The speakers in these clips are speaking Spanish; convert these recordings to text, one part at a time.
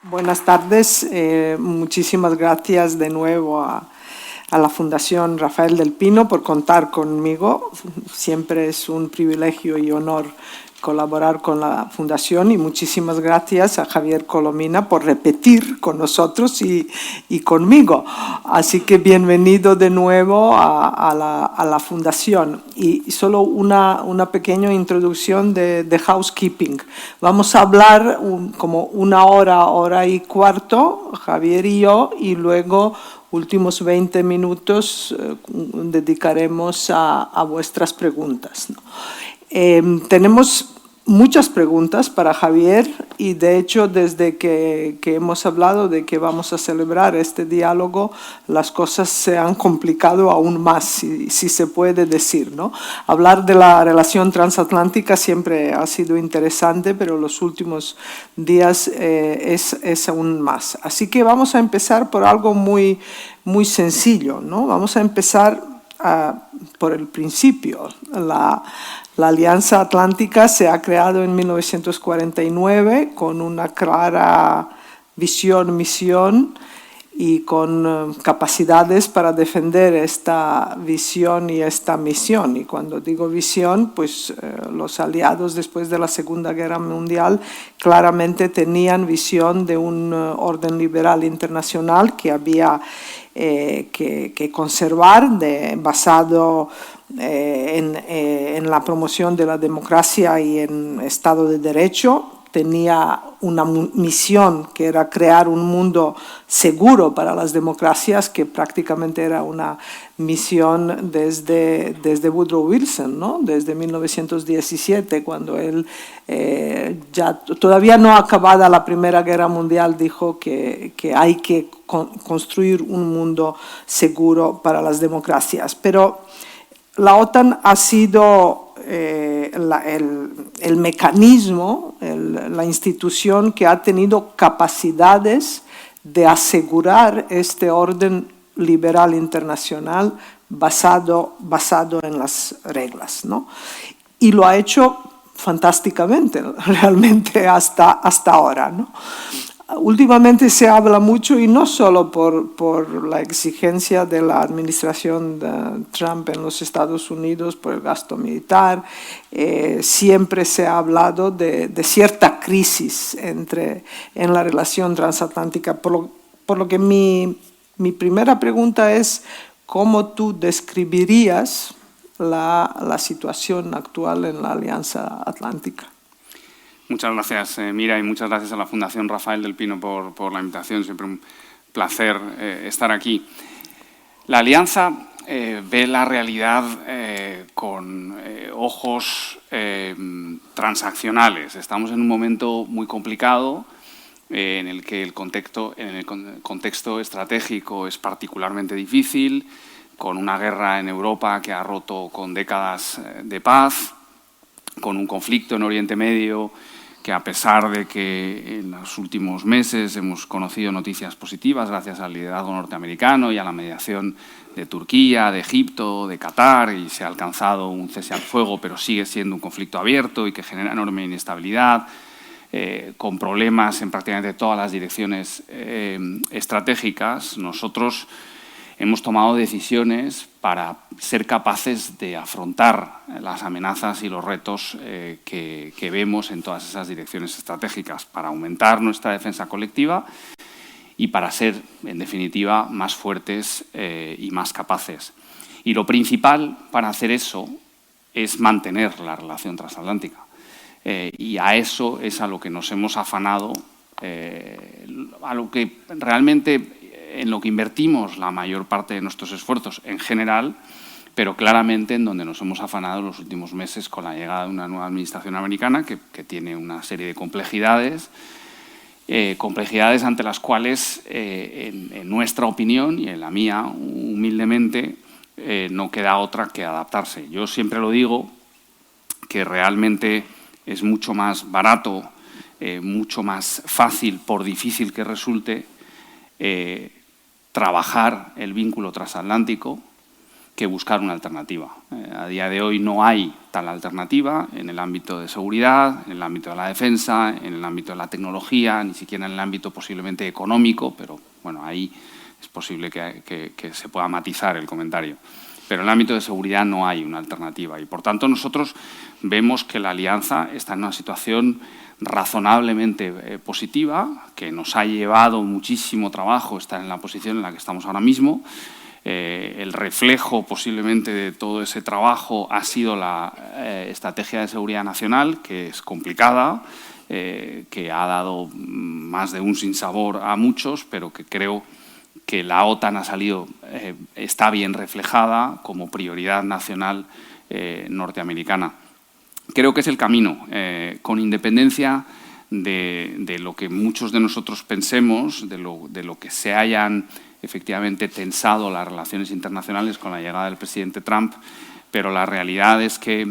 Buenas tardes, muchísimas gracias de nuevo a la Fundación Rafael del Pino por contar conmigo. Siempre es un privilegio y honor colaborar con la Fundación y muchísimas gracias a Javier Colomina por repetir con nosotros y conmigo. Así que bienvenido de nuevo a la Fundación. Y solo una pequeña introducción de housekeeping. Vamos a hablar como una hora y cuarto, Javier y yo, y luego últimos 20 minutos dedicaremos a vuestras preguntas, ¿no? Tenemos muchas preguntas para Javier y de hecho desde que hemos hablado de que vamos a celebrar este diálogo las cosas se han complicado aún más, si se puede decir, ¿no? Hablar de la relación transatlántica siempre ha sido interesante, pero los últimos días es aún más. Así que vamos a empezar por algo muy sencillo, ¿no? Vamos a empezar por el principio. La Alianza Atlántica se ha creado en 1949 con una clara visión, misión y con capacidades para defender esta visión y esta misión. Y cuando digo visión, pues los aliados después de la Segunda Guerra Mundial claramente tenían visión de un orden liberal internacional que había que conservar, basado en la promoción de la democracia y en Estado de Derecho. Tenía una misión que era crear un mundo seguro para las democracias, que prácticamente era una misión desde Woodrow Wilson, ¿no? Desde 1917, cuando él, ya todavía no acabada la Primera Guerra Mundial, dijo que hay que construir un mundo seguro para las democracias. Pero la OTAN ha sido el mecanismo, la institución que ha tenido capacidades de asegurar este orden liberal internacional basado en las reglas, ¿no? Y lo ha hecho fantásticamente, realmente hasta ahora, ¿no? Últimamente se habla mucho, y no solo por la exigencia de la administración de Trump en los Estados Unidos por el gasto militar, siempre se ha hablado de cierta crisis en la relación transatlántica, por lo que mi primera pregunta es ¿cómo tú describirías la situación actual en la Alianza Atlántica? Muchas gracias, Mira, y muchas gracias a la Fundación Rafael del Pino por la invitación. Siempre un placer estar aquí. La Alianza ve la realidad con ojos transaccionales. Estamos en un momento muy complicado en el que el contexto estratégico es particularmente difícil, con una guerra en Europa que ha roto con décadas de paz, con un conflicto en Oriente Medio que, a pesar de que en los últimos meses hemos conocido noticias positivas gracias al liderazgo norteamericano y a la mediación de Turquía, de Egipto, de Qatar, y se ha alcanzado un cese al fuego, pero sigue siendo un conflicto abierto y que genera enorme inestabilidad, con problemas en prácticamente todas las direcciones estratégicas. Nosotros hemos tomado decisiones para ser capaces de afrontar las amenazas y los retos que vemos en todas esas direcciones estratégicas, para aumentar nuestra defensa colectiva y para ser, en definitiva, más fuertes y más capaces. Y lo principal para hacer eso es mantener la relación transatlántica. Y a eso es a lo que nos hemos afanado, a lo que realmente en lo que invertimos la mayor parte de nuestros esfuerzos en general, pero claramente en donde nos hemos afanado en los últimos meses con la llegada de una nueva administración americana que tiene una serie de complejidades ante las cuales, en nuestra opinión y en la mía, humildemente, no queda otra que adaptarse. Yo siempre lo digo, que realmente es mucho más barato, mucho más fácil, por difícil que resulte, trabajar el vínculo transatlántico que buscar una alternativa. A día de hoy no hay tal alternativa en el ámbito de seguridad, en el ámbito de la defensa, en el ámbito de la tecnología, ni siquiera en el ámbito posiblemente económico, pero bueno, ahí es posible que se pueda matizar el comentario. Pero en el ámbito de seguridad no hay una alternativa y, por tanto, nosotros vemos que la alianza está en una situación razonablemente positiva, que nos ha llevado muchísimo trabajo estar en la posición en la que estamos ahora mismo. El reflejo posiblemente de todo ese trabajo ha sido la estrategia de seguridad nacional, que es complicada, que ha dado más de un sinsabor a muchos, pero que creo que la OTAN ha salido, está bien reflejada como prioridad nacional norteamericana. Creo que es el camino, con independencia de lo que muchos de nosotros pensemos, de lo que se hayan efectivamente tensado las relaciones internacionales con la llegada del presidente Trump, pero la realidad es que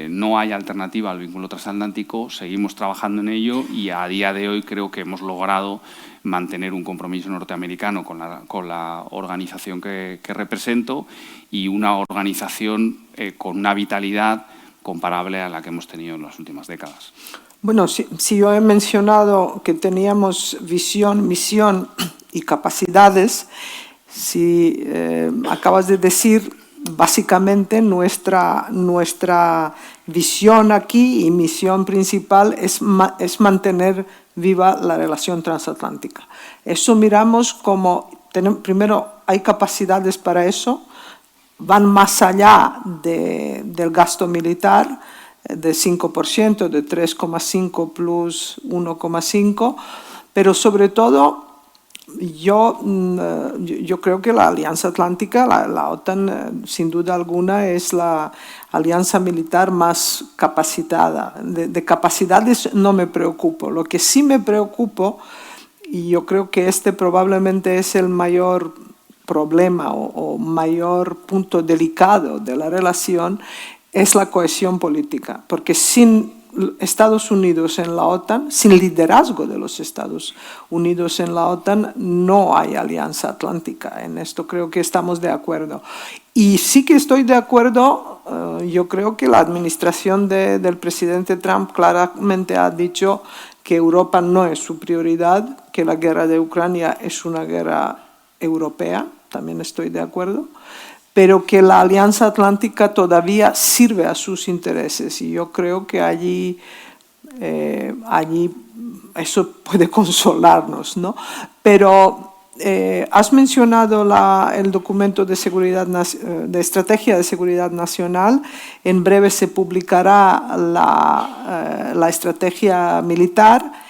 no hay alternativa al vínculo transatlántico, seguimos trabajando en ello y a día de hoy creo que hemos logrado mantener un compromiso norteamericano con la organización que represento y una organización con una vitalidad comparable a la que hemos tenido en las últimas décadas. Bueno, si yo he mencionado que teníamos visión, misión y capacidades, si acabas de decir, básicamente nuestra visión aquí y misión principal es mantener viva la relación transatlántica. Eso miramos como, primero, hay capacidades para eso, van más allá del gasto militar, de 5%, de 3,5 plus 1,5, pero sobre todo yo creo que la Alianza Atlántica, la OTAN, sin duda alguna, es la alianza militar más capacitada. De capacidades no me preocupo. Lo que sí me preocupo, y yo creo que este probablemente es el mayor problema o mayor punto delicado de la relación, es la cohesión política. Porque sin Estados Unidos en la OTAN, sin liderazgo de los Estados Unidos en la OTAN, no hay alianza atlántica. En esto creo que estamos de acuerdo. Y sí que estoy de acuerdo, yo creo que la administración del presidente Trump claramente ha dicho que Europa no es su prioridad, que la guerra de Ucrania es una guerra europea, también estoy de acuerdo, pero que la Alianza Atlántica todavía sirve a sus intereses y yo creo que allí eso puede consolarnos, ¿no? Pero has mencionado el documento de estrategia de seguridad nacional. En breve se publicará la estrategia militar.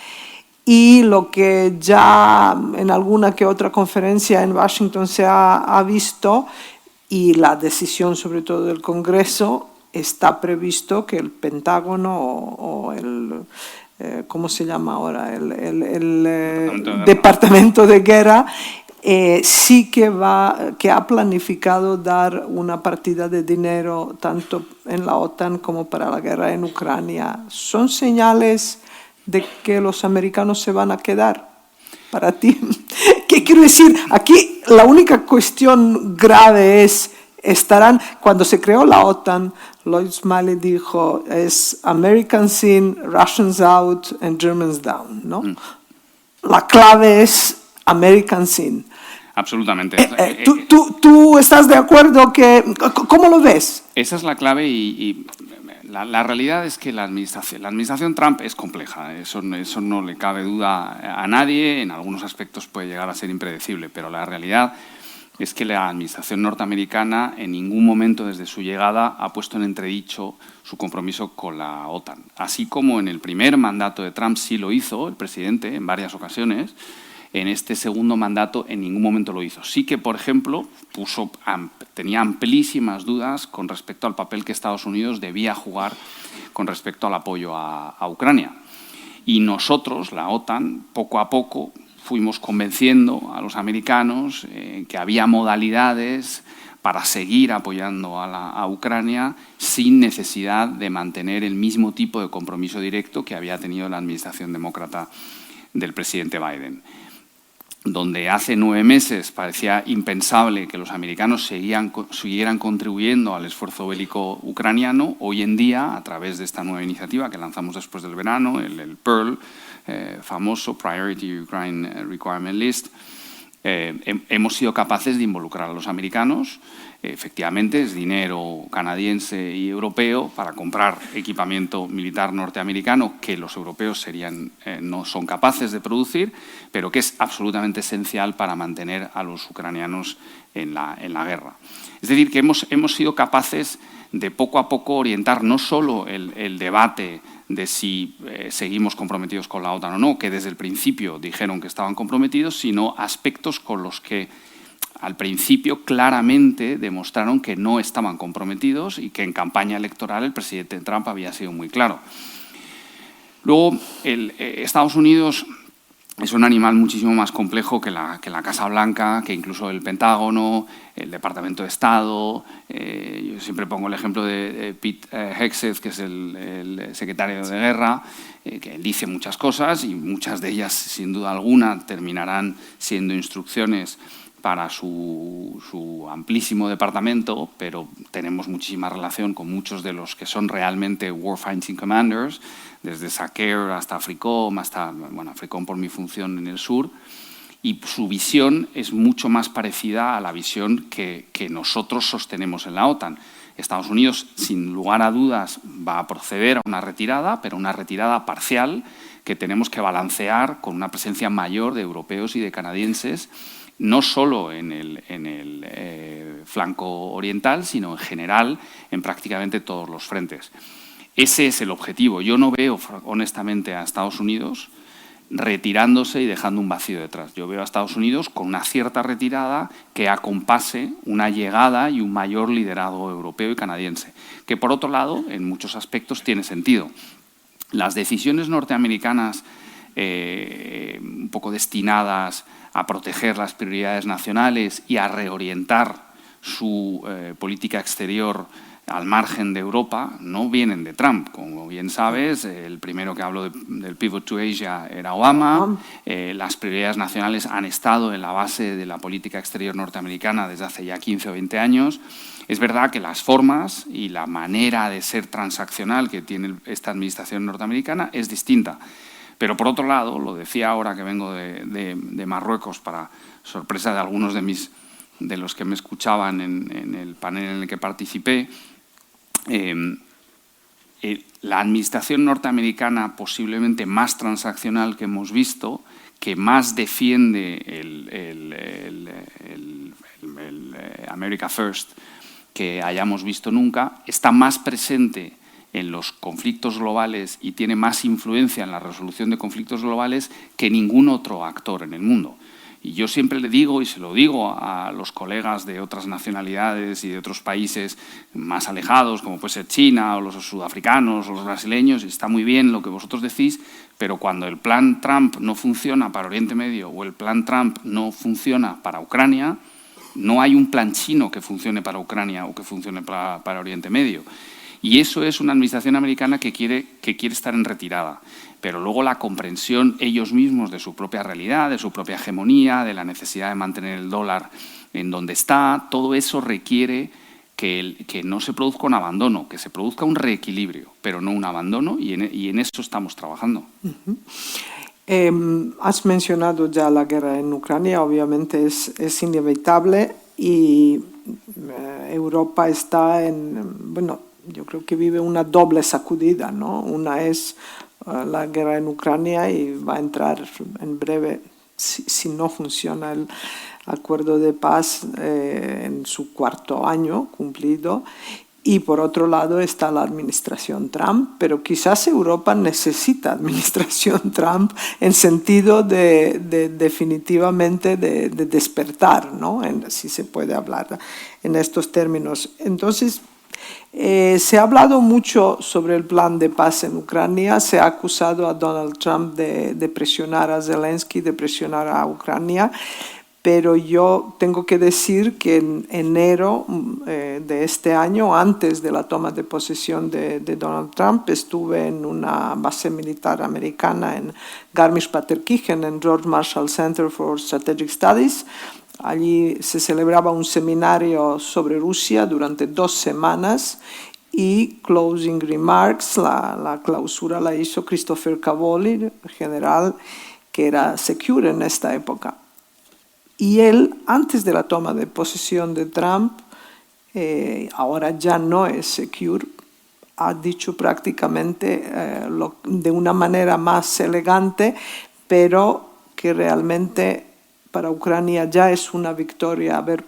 Y lo que ya en alguna que otra conferencia en Washington se ha visto, y la decisión sobre todo del Congreso, está previsto que el Pentágono o el, ¿cómo se llama ahora? El Departamento de Guerra sí que ha planificado dar una partida de dinero tanto en la OTAN como para la guerra en Ucrania. ¿Son señales de que los americanos se van a quedar para ti? ¿Qué quiero decir? Aquí la única cuestión grave es, cuando se creó la OTAN, Lloyd Smiley dijo, es Americans in, Russians out and Germans down, ¿no? La clave es Americans in. Absolutamente. ¿Tú estás de acuerdo? ¿Cómo lo ves? Esa es la clave y la realidad es que la administración Trump es compleja. Eso no le cabe duda a nadie. En algunos aspectos puede llegar a ser impredecible, pero la realidad es que la administración norteamericana en ningún momento desde su llegada ha puesto en entredicho su compromiso con la OTAN. Así como en el primer mandato de Trump sí lo hizo el presidente en varias ocasiones, en este segundo mandato en ningún momento lo hizo. Sí que, por ejemplo, tenía amplísimas dudas con respecto al papel que Estados Unidos debía jugar con respecto al apoyo a Ucrania. Y nosotros, la OTAN, poco a poco fuimos convenciendo a los americanos que había modalidades para seguir apoyando a Ucrania sin necesidad de mantener el mismo tipo de compromiso directo que había tenido la administración demócrata del presidente Biden. donde hace 9 meses parecía impensable que los americanos siguieran contribuyendo al esfuerzo bélico ucraniano, hoy en día, a través de esta nueva iniciativa que lanzamos después del verano, el PEARL, famoso Priority Ukraine Requirement List, hemos sido capaces de involucrar a los americanos. Efectivamente, es dinero canadiense y europeo para comprar equipamiento militar norteamericano que los europeos no son capaces de producir, pero que es absolutamente esencial para mantener a los ucranianos en la guerra. Es decir, que hemos sido capaces de poco a poco orientar no solo el debate de si seguimos comprometidos con la OTAN o no, que desde el principio dijeron que estaban comprometidos, sino aspectos con los que al principio claramente demostraron que no estaban comprometidos y que en campaña electoral el presidente Trump había sido muy claro. Luego, Estados Unidos es un animal muchísimo más complejo que la Casa Blanca, que incluso el Pentágono, el Departamento de Estado. Yo siempre pongo el ejemplo de Pete Hegseth, que es el secretario de Guerra, que dice muchas cosas y muchas de ellas, sin duda alguna, terminarán siendo instrucciones para su amplísimo departamento, pero tenemos muchísima relación con muchos de los que son realmente warfighting commanders, desde SACEUR hasta AFRICOM, AFRICOM por mi función en el sur, y su visión es mucho más parecida a la visión que nosotros sostenemos en la OTAN. Estados Unidos, sin lugar a dudas, va a proceder a una retirada, pero una retirada parcial que tenemos que balancear con una presencia mayor de europeos y de canadienses, no solo en el flanco oriental, sino en general en prácticamente todos los frentes. Ese es el objetivo. Yo no veo, honestamente, a Estados Unidos retirándose y dejando un vacío detrás. Yo veo a Estados Unidos con una cierta retirada que acompase una llegada y un mayor liderazgo europeo y canadiense, que por otro lado, en muchos aspectos, tiene sentido. Las decisiones norteamericanas un poco destinadas a proteger las prioridades nacionales y a reorientar su política exterior al margen de Europa no vienen de Trump. Como bien sabes, el primero que habló del Pivot to Asia era Obama. Las prioridades nacionales han estado en la base de la política exterior norteamericana desde hace ya 15 o 20 años. Es verdad que las formas y la manera de ser transaccional que tiene esta administración norteamericana es distinta. Pero, por otro lado, lo decía ahora que vengo de Marruecos, para sorpresa de algunos de los que me escuchaban en el panel en el que participé, la administración norteamericana posiblemente más transaccional que hemos visto, que más defiende el America First que hayamos visto nunca, está más presente en los conflictos globales y tiene más influencia en la resolución de conflictos globales que ningún otro actor en el mundo. Y yo siempre le digo, y se lo digo a los colegas de otras nacionalidades y de otros países más alejados, como puede ser China o los sudafricanos o los brasileños, está muy bien lo que vosotros decís, pero cuando el plan Trump no funciona para Oriente Medio o el plan Trump no funciona para Ucrania, no hay un plan chino que funcione para Ucrania o que funcione para Oriente Medio. Y eso es una administración americana que quiere estar en retirada. Pero luego la comprensión ellos mismos de su propia realidad, de su propia hegemonía, de la necesidad de mantener el dólar en donde está, todo eso requiere que no se produzca un abandono, que se produzca un reequilibrio, pero no un abandono, y en eso estamos trabajando. Has mencionado ya la guerra en Ucrania, obviamente es inevitable y Europa está yo creo que vive una doble sacudida, ¿no? Una es la guerra en Ucrania y va a entrar en breve, si no funciona el acuerdo de paz, en su 4º año cumplido. Y por otro lado está la administración Trump, pero quizás Europa necesita administración Trump en sentido de definitivamente de despertar, ¿no? Si se puede hablar en estos términos. Entonces, se ha hablado mucho sobre el plan de paz en Ucrania, se ha acusado a Donald Trump de presionar a Zelensky, de presionar a Ucrania, pero yo tengo que decir que en enero de este año, antes de la toma de posesión de Donald Trump, estuve en una base militar americana en Garmisch-Partenkirchen, en George Marshall Center for Strategic Studies. Allí se celebraba un seminario sobre Rusia durante 2 semanas y closing remarks, la clausura la hizo Christopher Cavoli, general que era Secure en esta época. Y él, antes de la toma de posesión de Trump, ahora ya no es Secure, ha dicho prácticamente de una manera más elegante, pero que realmente para Ucrania ya es una victoria haber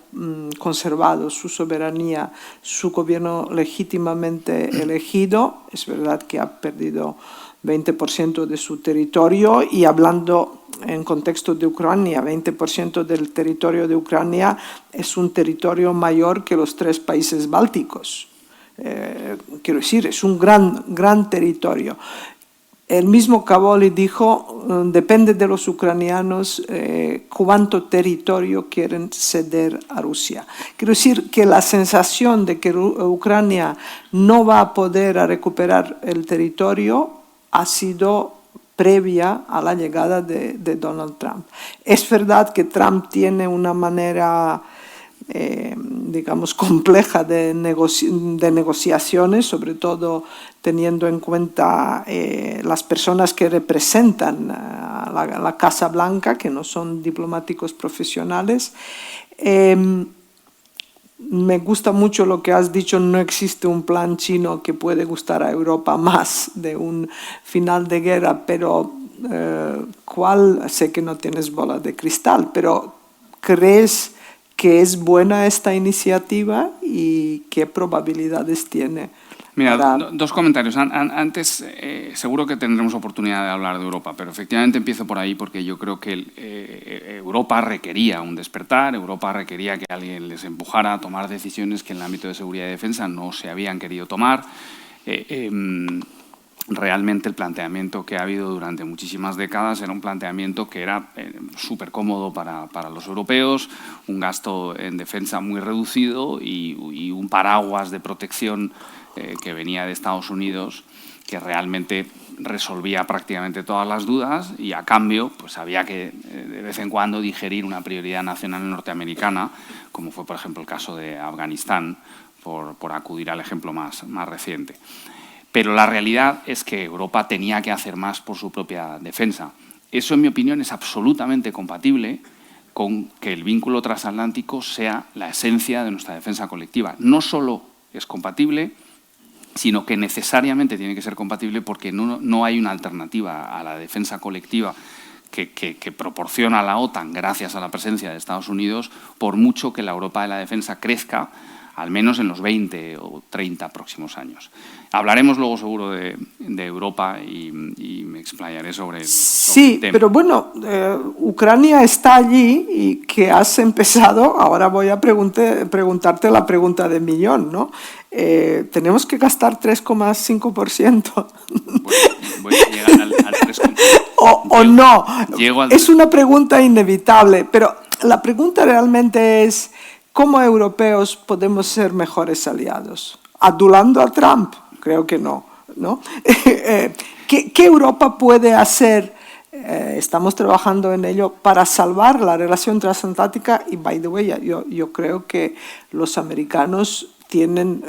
conservado su soberanía, su gobierno legítimamente elegido. Es verdad que ha perdido 20% de su territorio y hablando en contexto de Ucrania, 20% del territorio de Ucrania es un territorio mayor que los 3 países bálticos. Quiero decir, es un gran territorio. El mismo Cavoli dijo, depende de los ucranianos cuánto territorio quieren ceder a Rusia. Quiero decir que la sensación de que Ucrania no va a poder recuperar el territorio ha sido previa a la llegada de Donald Trump. Es verdad que Trump tiene una manera, digamos, compleja de negociaciones, sobre todo teniendo en cuenta las personas que representan a la Casa Blanca, que no son diplomáticos profesionales. Me gusta mucho lo que has dicho, no existe un plan chino que puede gustar a Europa más de un final de guerra, pero sé que no tienes bola de cristal, pero ¿crees que es buena esta iniciativa y qué probabilidades tiene? Mira, 2 comentarios. Antes, seguro que tendremos oportunidad de hablar de Europa, pero efectivamente empiezo por ahí porque yo creo que Europa requería un despertar, Europa requería que alguien les empujara a tomar decisiones que en el ámbito de seguridad y defensa no se habían querido tomar. Realmente el planteamiento que ha habido durante muchísimas décadas era un planteamiento que era súper cómodo para los europeos, un gasto en defensa muy reducido y un paraguas de protección que venía de Estados Unidos, que realmente resolvía prácticamente todas las dudas y a cambio pues había que de vez en cuando digerir una prioridad nacional norteamericana, como fue por ejemplo el caso de Afganistán, por acudir al ejemplo más reciente. Pero la realidad es que Europa tenía que hacer más por su propia defensa. Eso, en mi opinión, es absolutamente compatible con que el vínculo transatlántico sea la esencia de nuestra defensa colectiva. No solo es compatible, sino que necesariamente tiene que ser compatible porque no hay una alternativa a la defensa colectiva que proporciona la OTAN gracias a la presencia de Estados Unidos, por mucho que la Europa de la defensa crezca, al menos en los 20 o 30 próximos años. Hablaremos luego seguro de Europa y me explayaré sobre el tema. Pero bueno, Ucrania está allí y que has empezado, ahora voy a preguntarte la pregunta de millón, ¿no? Tenemos que gastar 3,5%. Voy a llegar al 3,5%. o no. Es una pregunta inevitable, pero la pregunta realmente es, ¿cómo europeos podemos ser mejores aliados? ¿Adulando a Trump? Creo que no, ¿no? ¿Qué Europa puede hacer? Estamos trabajando en ello para salvar la relación transatlántica y, by the way, yo creo que los americanos tienen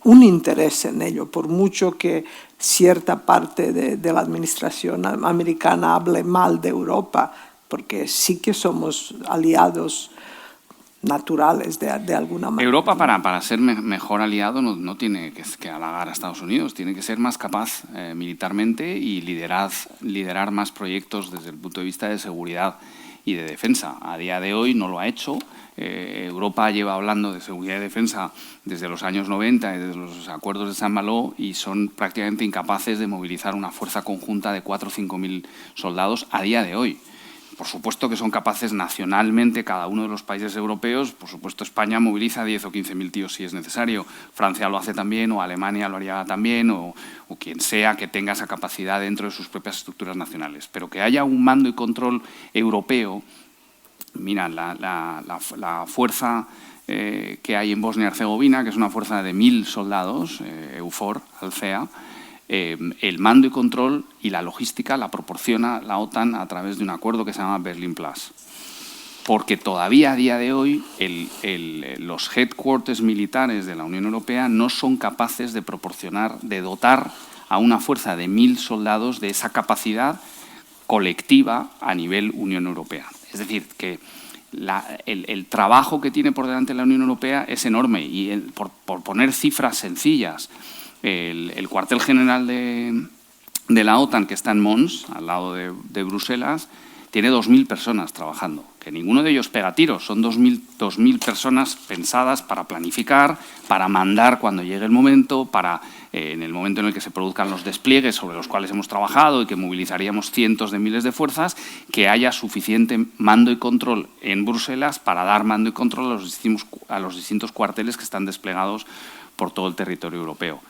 un interés en ello, por mucho que cierta parte de la administración americana hable mal de Europa, porque sí que somos aliados naturales de alguna manera. Europa para ser mejor aliado no tiene que halagar a Estados Unidos, tiene que ser más capaz militarmente y liderar más proyectos desde el punto de vista de seguridad y de defensa. A día de hoy no lo ha hecho. Europa lleva hablando de seguridad y defensa desde los años 90 y desde los acuerdos de Saint-Malo y son prácticamente incapaces de movilizar una fuerza conjunta de 4 o 5.000 soldados a día de hoy. Por supuesto que son capaces nacionalmente cada uno de los países europeos, por supuesto España moviliza 10 o 15.000 tíos si es necesario, Francia lo hace también o Alemania lo haría también o quien sea que tenga esa capacidad dentro de sus propias estructuras nacionales. Pero que haya un mando y control europeo mira, la fuerza que hay en Bosnia-Herzegovina, que es una fuerza de 1000 soldados, EUFOR, Alcea, el mando y control y la logística la proporciona la OTAN a través de un acuerdo que se llama Berlin Plus. Porque todavía a día de hoy los headquarters militares de la Unión Europea no son capaces de proporcionar, de dotar a una fuerza de 1000 soldados de esa capacidad colectiva a nivel Unión Europea. Es decir, que el trabajo que tiene por delante la Unión Europea es enorme y por poner cifras sencillas, el cuartel general de la OTAN, que está en Mons, al lado de Bruselas, tiene 2000 personas trabajando, que ninguno de ellos pega tiros, son 2000 personas pensadas para planificar, para mandar cuando llegue el momento, para en el momento en el que se produzcan los despliegues sobre los cuales hemos trabajado y que movilizaríamos cientos de miles de fuerzas, que haya suficiente mando y control en Bruselas para dar mando y control a los distintos cuarteles que están desplegados por todo el territorio europeo.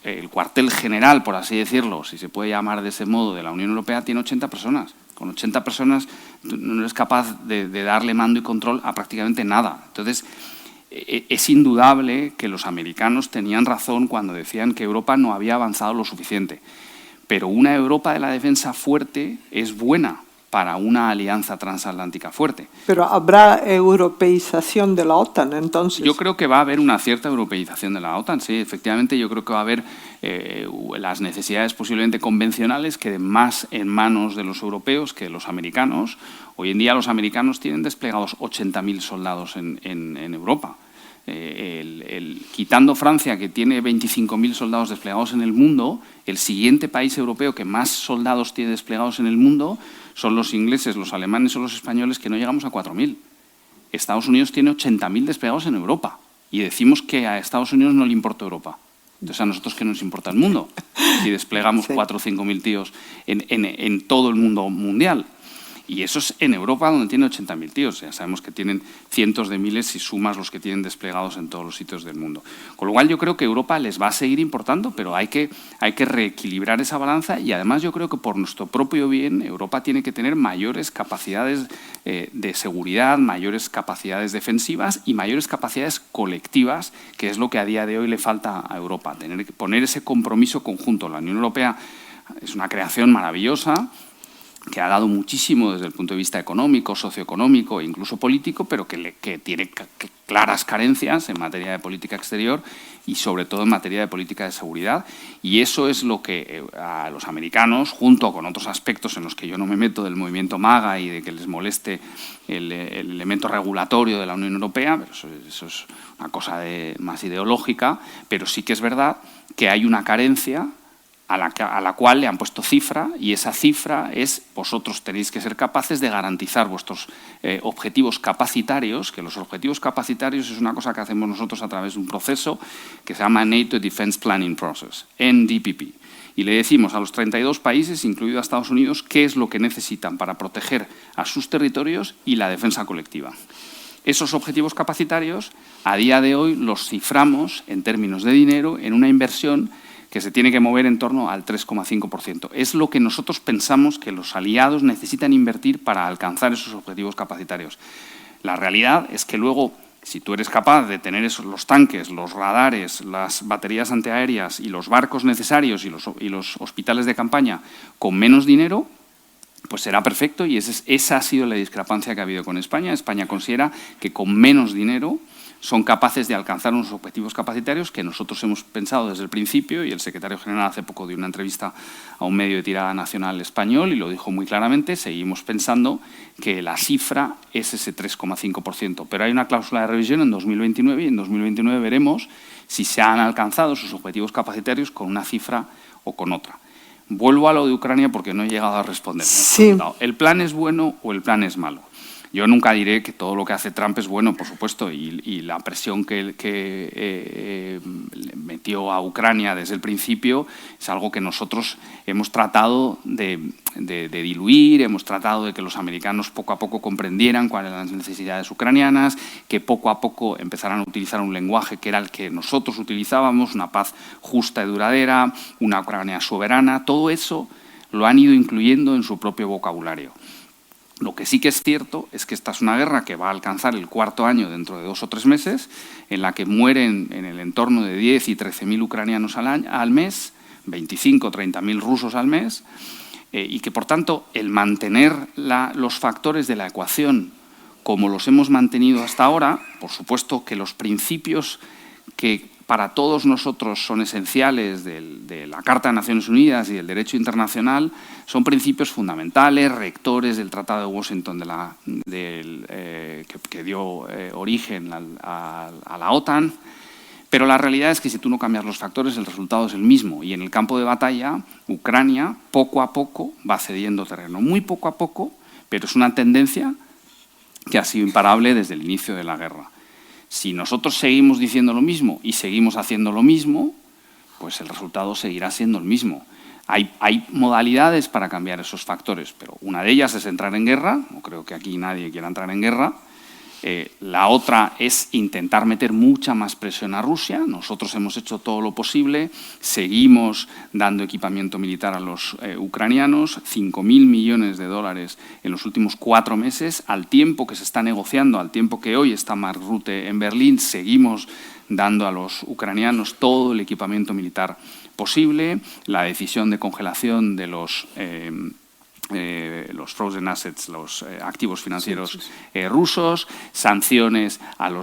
El cuartel general, por así decirlo, si se puede llamar de ese modo, de la Unión Europea, tiene 80 personas. Con 80 personas no eres capaz de darle mando y control a prácticamente nada. Entonces, es indudable que los americanos tenían razón cuando decían que Europa no había avanzado lo suficiente. Pero una Europa de la defensa fuerte es buena para una alianza transatlántica fuerte. Pero ¿habrá europeización de la OTAN entonces? Yo creo que va a haber una cierta europeización de la OTAN, sí, efectivamente. Yo creo que va a haber las necesidades posiblemente convencionales queden más en manos de los europeos que de los americanos. Hoy en día los americanos tienen desplegados 80.000 soldados en Europa. Quitando Francia, que tiene 25.000 soldados desplegados en el mundo, el siguiente país europeo que más soldados tiene desplegados en el mundo son los ingleses, los alemanes o los españoles, que no llegamos a 4.000. Estados Unidos tiene 80.000 desplegados en Europa y decimos que a Estados Unidos no le importa Europa. Entonces, ¿a nosotros qué nos importa el mundo? Si desplegamos 4 o 5.000 tíos en todo el mundo mundial. Y eso es en Europa, donde tiene 80.000 tíos. Ya sabemos que tienen cientos de miles si sumas los que tienen desplegados en todos los sitios del mundo. Con lo cual yo creo que Europa les va a seguir importando, pero hay que reequilibrar esa balanza y además yo creo que por nuestro propio bien Europa tiene que tener mayores capacidades de seguridad, mayores capacidades defensivas y mayores capacidades colectivas, que es lo que a día de hoy le falta a Europa. Tener que poner ese compromiso conjunto. La Unión Europea es una creación maravillosa, que ha dado muchísimo desde el punto de vista económico, socioeconómico e incluso político, pero que tiene claras carencias en materia de política exterior y sobre todo en materia de política de seguridad. Y eso es lo que a los americanos, junto con otros aspectos en los que yo no me meto del movimiento MAGA y de que les moleste el elemento regulatorio de la Unión Europea, pero eso es una cosa más ideológica, pero sí que es verdad que hay una carencia a la cual le han puesto cifra, y esa cifra es: vosotros tenéis que ser capaces de garantizar vuestros objetivos capacitarios, que los objetivos capacitarios es una cosa que hacemos nosotros a través de un proceso que se llama NATO Defense Planning Process, NDPP. Y le decimos a los 32 países, incluido a Estados Unidos, qué es lo que necesitan para proteger a sus territorios y la defensa colectiva. Esos objetivos capacitarios, a día de hoy, los ciframos en términos de dinero en una inversión que se tiene que mover en torno al 3,5%. Es lo que nosotros pensamos que los aliados necesitan invertir para alcanzar esos objetivos capacitarios. La realidad es que luego, si tú eres capaz de tener los tanques, los radares, las baterías antiaéreas y los barcos necesarios y los hospitales de campaña con menos dinero, pues será perfecto, y esa ha sido la discrepancia que ha habido con España. España considera que con menos dinero son capaces de alcanzar unos objetivos capacitarios que nosotros hemos pensado desde el principio, y el secretario general hace poco dio una entrevista a un medio de tirada nacional español y lo dijo muy claramente. Seguimos pensando que la cifra es ese 3,5%, pero hay una cláusula de revisión en 2029 y en 2029 veremos si se han alcanzado sus objetivos capacitarios con una cifra o con otra. Vuelvo a lo de Ucrania porque no he llegado a responder. Sí. ¿El plan es bueno o el plan es malo? Yo nunca diré que todo lo que hace Trump es bueno, por supuesto, y la presión que metió a Ucrania desde el principio es algo que nosotros hemos tratado de diluir, hemos tratado de que los americanos poco a poco comprendieran cuáles eran las necesidades ucranianas, que poco a poco empezaran a utilizar un lenguaje que era el que nosotros utilizábamos, una paz justa y duradera, una Ucrania soberana. Todo eso lo han ido incluyendo en su propio vocabulario. Lo que sí que es cierto es que esta es una guerra que va a alcanzar el 4º año dentro de 2 o 3 meses, en la que mueren en el entorno de 10 y 13.000 ucranianos al mes, 25 o 30.000 rusos al mes, y que, por tanto, el mantener los factores de la ecuación como los hemos mantenido hasta ahora, por supuesto que los principios que para todos nosotros son esenciales de la Carta de Naciones Unidas y del derecho internacional, son principios fundamentales, rectores del Tratado de Washington que dio origen a la OTAN. Pero la realidad es que si tú no cambias los factores, el resultado es el mismo. Y en el campo de batalla, Ucrania poco a poco va cediendo terreno. Muy poco a poco, pero es una tendencia que ha sido imparable desde el inicio de la guerra. Si nosotros seguimos diciendo lo mismo y seguimos haciendo lo mismo, pues el resultado seguirá siendo el mismo. Hay modalidades para cambiar esos factores, pero una de ellas es entrar en guerra. No creo que aquí nadie quiera entrar en guerra. La otra es intentar meter mucha más presión a Rusia. Nosotros hemos hecho todo lo posible, seguimos dando equipamiento militar a los ucranianos, 5.000 millones de dólares en los últimos 4 meses, al tiempo que se está negociando, al tiempo que hoy está Mark Rutte en Berlín, seguimos dando a los ucranianos todo el equipamiento militar posible. La decisión de congelación de los frozen assets, los activos financieros rusos, sanciones a en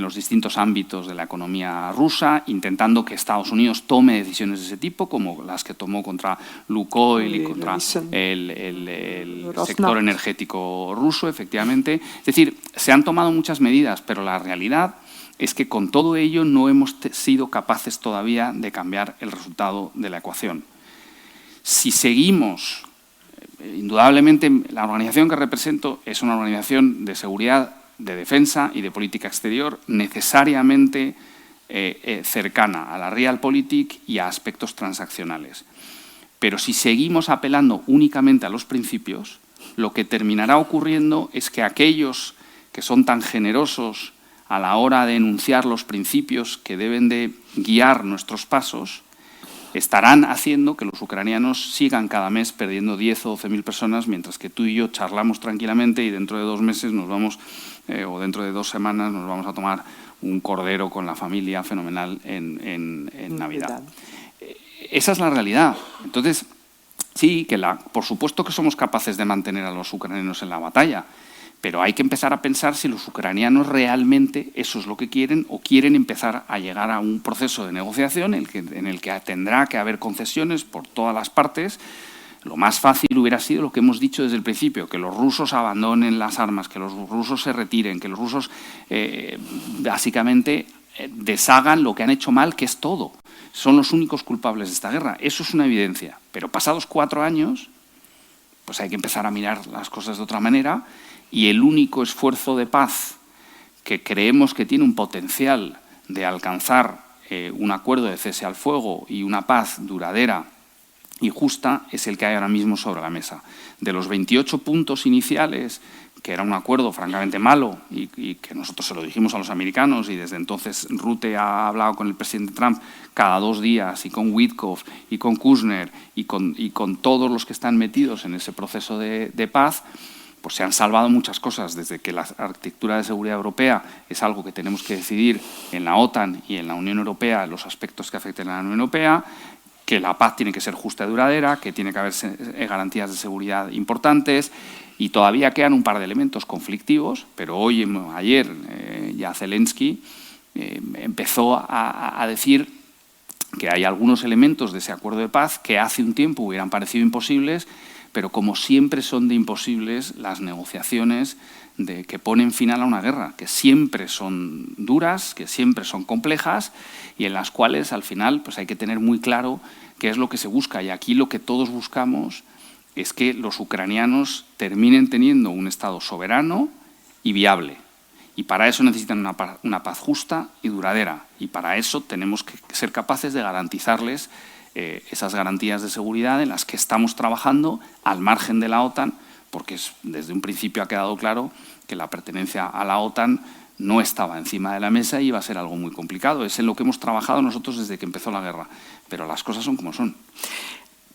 los distintos ámbitos de la economía rusa, intentando que Estados Unidos tome decisiones de ese tipo, como las que tomó contra Lukoil y contra el sector energético ruso, efectivamente. Es decir, se han tomado muchas medidas, pero la realidad es que con todo ello no hemos sido capaces todavía de cambiar el resultado de la ecuación. Si seguimos, indudablemente la organización que represento es una organización de seguridad, de defensa y de política exterior necesariamente cercana a la realpolitik y a aspectos transaccionales. Pero si seguimos apelando únicamente a los principios, lo que terminará ocurriendo es que aquellos que son tan generosos a la hora de enunciar los principios que deben de guiar nuestros pasos, estarán haciendo que los ucranianos sigan cada mes perdiendo 10 o 12.000 personas, mientras que tú y yo charlamos tranquilamente y dentro de 2 meses nos vamos, o dentro de 2 semanas, nos vamos a tomar un cordero con la familia fenomenal en Navidad. Esa es la realidad. Entonces, sí, por supuesto que somos capaces de mantener a los ucranianos en la batalla, pero hay que empezar a pensar si los ucranianos realmente eso es lo que quieren o quieren empezar a llegar a un proceso de negociación en el que tendrá que haber concesiones por todas las partes. Lo más fácil hubiera sido lo que hemos dicho desde el principio, que los rusos abandonen las armas, que los rusos se retiren, que los rusos básicamente deshagan lo que han hecho mal, que es todo. Son los únicos culpables de esta guerra. Eso es una evidencia. Pero pasados 4 años, pues hay que empezar a mirar las cosas de otra manera. Y el único esfuerzo de paz que creemos que tiene un potencial de alcanzar un acuerdo de cese al fuego y una paz duradera y justa es el que hay ahora mismo sobre la mesa. De los 28 puntos iniciales, que era un acuerdo francamente malo y que nosotros se lo dijimos a los americanos, y desde entonces Rutte ha hablado con el presidente Trump cada 2 días, y con Witkoff y con Kushner y con todos los que están metidos en ese proceso de paz, pues se han salvado muchas cosas, desde que la arquitectura de seguridad europea es algo que tenemos que decidir en la OTAN y en la Unión Europea, los aspectos que afecten a la Unión Europea, que la paz tiene que ser justa y duradera, que tiene que haber garantías de seguridad importantes, y todavía quedan un par de elementos conflictivos, pero ayer ya Zelensky empezó a decir que hay algunos elementos de ese acuerdo de paz que hace un tiempo hubieran parecido imposibles, pero como siempre son de imposibles las negociaciones que ponen final a una guerra, que siempre son duras, que siempre son complejas y en las cuales al final pues hay que tener muy claro qué es lo que se busca. Y aquí lo que todos buscamos es que los ucranianos terminen teniendo un Estado soberano y viable. Y para eso necesitan una paz justa y duradera. Y para eso tenemos que ser capaces de garantizarles esas garantías de seguridad en las que estamos trabajando al margen de la OTAN, porque desde un principio ha quedado claro que la pertenencia a la OTAN no estaba encima de la mesa y iba a ser algo muy complicado. Es en lo que hemos trabajado nosotros desde que empezó la guerra, pero las cosas son como son.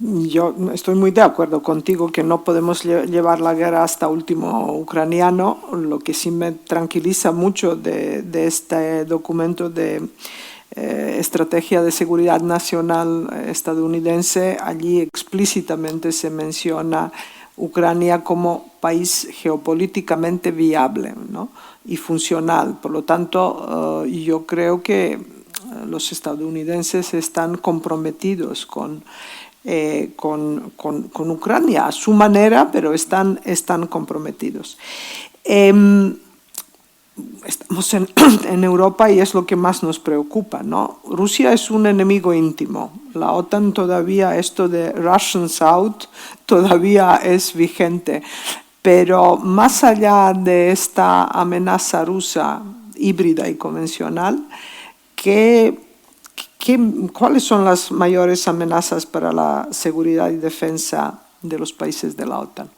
Yo estoy muy de acuerdo contigo que no podemos llevar la guerra hasta último ucraniano. Lo que sí me tranquiliza mucho de este documento de Estrategia de Seguridad Nacional estadounidense, allí explícitamente se menciona Ucrania como país geopolíticamente viable, ¿no? Y funcional. Por lo tanto, yo creo que los estadounidenses están comprometidos con Ucrania a su manera, pero están comprometidos. Estamos en Europa y es lo que más nos preocupa, ¿no? Rusia es un enemigo íntimo. La OTAN todavía, esto de Russians out, todavía es vigente. Pero más allá de esta amenaza rusa híbrida y convencional, ¿cuáles son las mayores amenazas para la seguridad y defensa de los países de la OTAN?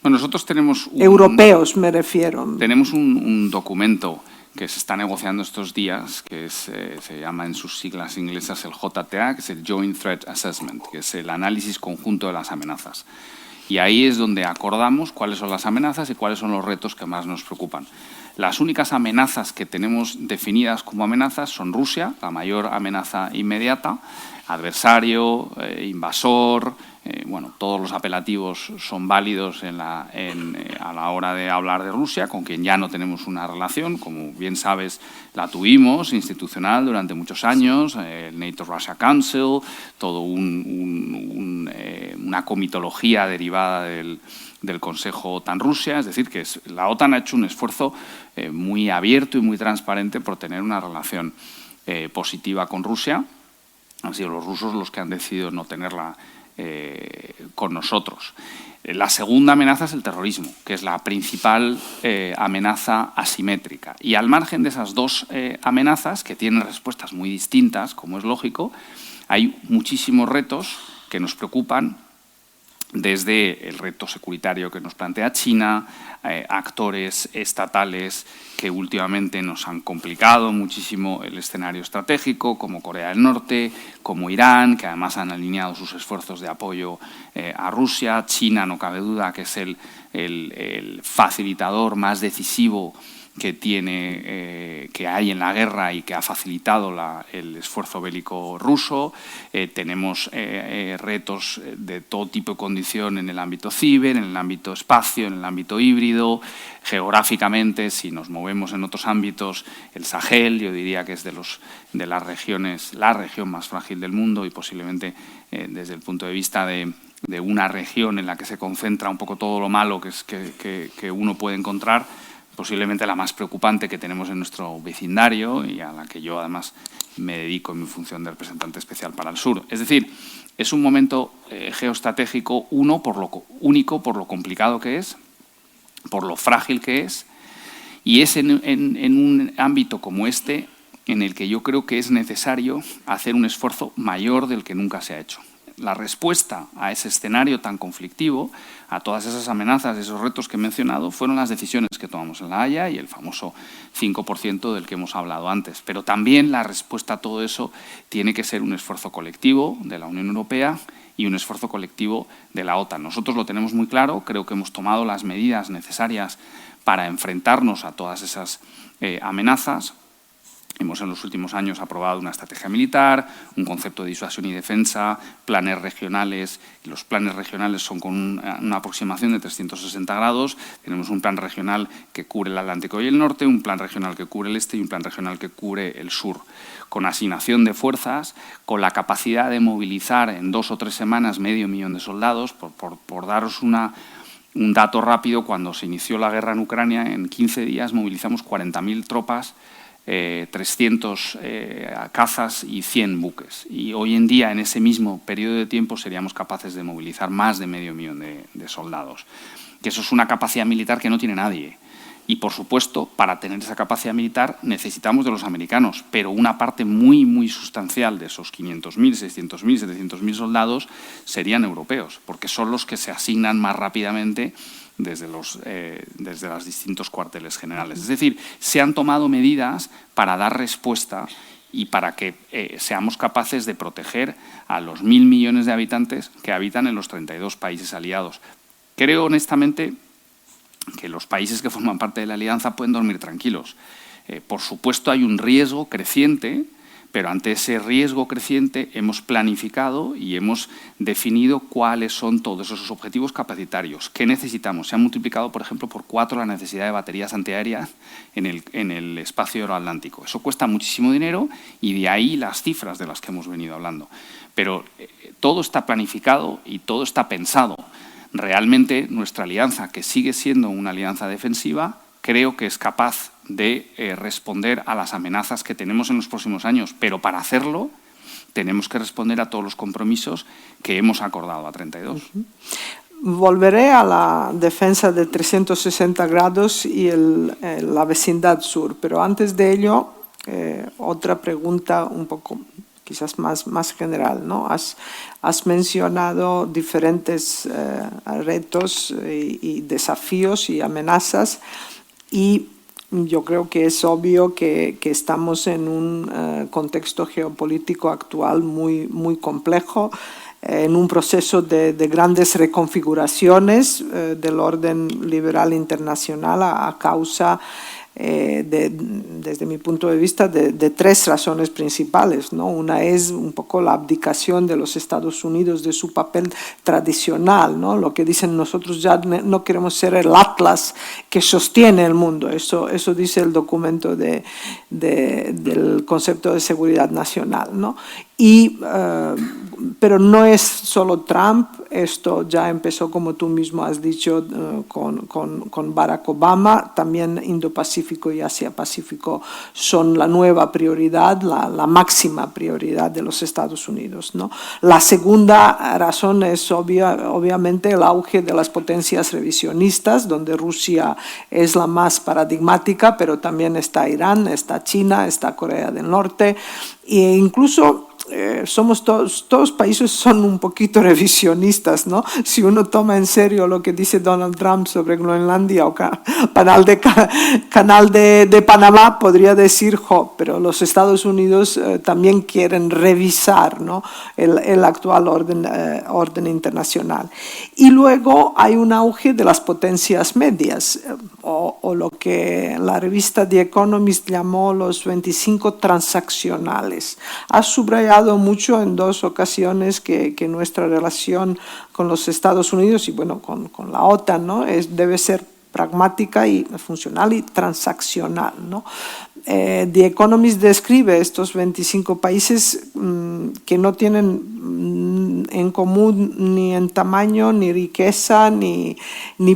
Bueno, nosotros tenemos europeos, me refiero. Tenemos un documento que se está negociando estos días, que se llama en sus siglas inglesas el JTA, que es el Joint Threat Assessment, que es el análisis conjunto de las amenazas. Y ahí es donde acordamos cuáles son las amenazas y cuáles son los retos que más nos preocupan. Las únicas amenazas que tenemos definidas como amenazas son Rusia, la mayor amenaza inmediata, adversario, invasor, bueno, todos los apelativos son válidos a la hora de hablar de Rusia, con quien ya no tenemos una relación. Como bien sabes, la tuvimos institucional durante muchos años, el NATO-Russia Council, todo una comitología derivada del Consejo OTAN-Rusia. Es decir, que la OTAN ha hecho un esfuerzo muy abierto y muy transparente por tener una relación positiva con Rusia. Han sido los rusos los que han decidido no tenerla con nosotros. La segunda amenaza es el terrorismo, que es la principal amenaza asimétrica. Y al margen de esas dos amenazas, que tienen respuestas muy distintas, como es lógico, hay muchísimos retos que nos preocupan, desde el reto securitario que nos plantea China, actores estatales que últimamente nos han complicado muchísimo el escenario estratégico, como Corea del Norte, como Irán, que además han alineado sus esfuerzos de apoyo a Rusia. China, no cabe duda, que es el facilitador más decisivo que hay en la guerra y que ha facilitado el esfuerzo bélico ruso. Tenemos retos de todo tipo de condición en el ámbito ciber, en el ámbito espacio, en el ámbito híbrido. Geográficamente, si nos movemos en otros ámbitos, el Sahel, yo diría que es de las regiones, la región más frágil del mundo y posiblemente desde el punto de vista de una región en la que se concentra un poco todo lo malo que uno puede encontrar, posiblemente la más preocupante que tenemos en nuestro vecindario y a la que yo además me dedico en mi función de representante especial para el sur. Es decir, es un momento geoestratégico único por lo complicado que es, por lo frágil que es, y es en un ámbito como este en el que yo creo que es necesario hacer un esfuerzo mayor del que nunca se ha hecho. La respuesta a ese escenario tan conflictivo, a todas esas amenazas, esos retos que he mencionado, fueron las decisiones que tomamos en La Haya y el famoso 5% del que hemos hablado antes. Pero también la respuesta a todo eso tiene que ser un esfuerzo colectivo de la Unión Europea y un esfuerzo colectivo de la OTAN. Nosotros lo tenemos muy claro, creo que hemos tomado las medidas necesarias para enfrentarnos a todas esas amenazas. Hemos en los últimos años aprobado una estrategia militar, un concepto de disuasión y defensa, planes regionales. Los planes regionales son con una aproximación de 360 grados. Tenemos un plan regional que cubre el Atlántico y el norte, un plan regional que cubre el este y un plan regional que cubre el sur. Con asignación de fuerzas, con la capacidad de movilizar en 2 o 3 semanas 500.000 de soldados. Por daros un dato rápido, cuando se inició la guerra en Ucrania, en 15 días movilizamos 40.000 tropas, 300 cazas y 100 buques. Y hoy en día, en ese mismo periodo de tiempo, seríamos capaces de movilizar más de 500.000 de soldados. Que eso es una capacidad militar que no tiene nadie. Y, por supuesto, para tener esa capacidad militar necesitamos de los americanos, pero una parte muy, muy sustancial de esos 500.000, 600.000, 700.000 soldados serían europeos, porque son los que se asignan más rápidamente desde los distintos cuarteles generales. Es decir, se han tomado medidas para dar respuesta y para que seamos capaces de proteger a los 1.000 millones de habitantes que habitan en los 32 países aliados. Creo honestamente que los países que forman parte de la alianza pueden dormir tranquilos. Por supuesto hay un riesgo creciente, pero ante ese riesgo creciente hemos planificado y hemos definido cuáles son todos esos objetivos capacitarios. ¿Qué necesitamos? Se ha multiplicado, por ejemplo, por 4 la necesidad de baterías antiaéreas en el espacio euroatlántico. Eso cuesta muchísimo dinero y de ahí las cifras de las que hemos venido hablando. Pero todo está planificado y todo está pensado. Realmente nuestra alianza, que sigue siendo una alianza defensiva, creo que es capaz de responder a las amenazas que tenemos en los próximos años, pero para hacerlo tenemos que responder a todos los compromisos que hemos acordado a 32. Volveré a la defensa de 360 grados y la vecindad sur, pero antes de ello, otra pregunta un poco quizás más general, ¿no? Has mencionado diferentes retos y desafíos y amenazas, y yo creo que es obvio que estamos en un contexto geopolítico actual muy complejo, en un proceso de grandes reconfiguraciones del orden liberal internacional a causa, desde mi punto de vista, de 3 razones principales, ¿no? Una es un poco la abdicación de los Estados Unidos de su papel tradicional, ¿no? Lo que dicen, nosotros ya no queremos ser el Atlas que sostiene el mundo. Eso dice el documento del concepto de seguridad nacional, ¿no? Pero no es solo Trump, esto ya empezó, como tú mismo has dicho, con Barack Obama. También Indo-Pacífico y Asia-Pacífico son la nueva prioridad, la máxima prioridad de los Estados Unidos, ¿no? La segunda razón es obviamente el auge de las potencias revisionistas, donde Rusia es la más paradigmática, pero también está Irán, está China, está Corea del Norte, e incluso somos todos países son un poquito revisionistas, ¿no? Si uno toma en serio lo que dice Donald Trump sobre Groenlandia o canal de Panamá, podría decir, pero los Estados Unidos también quieren revisar, ¿no? el actual orden internacional. Y luego hay un auge de las potencias medias, o lo que la revista The Economist llamó los 25 transaccionales. Ha subrayado mucho en 2 ocasiones que nuestra relación con los Estados Unidos y bueno, con la OTAN, ¿no? debe ser pragmática y funcional y transaccional, ¿no? The Economist describe estos 25 países que no tienen en común ni en tamaño, ni riqueza, ni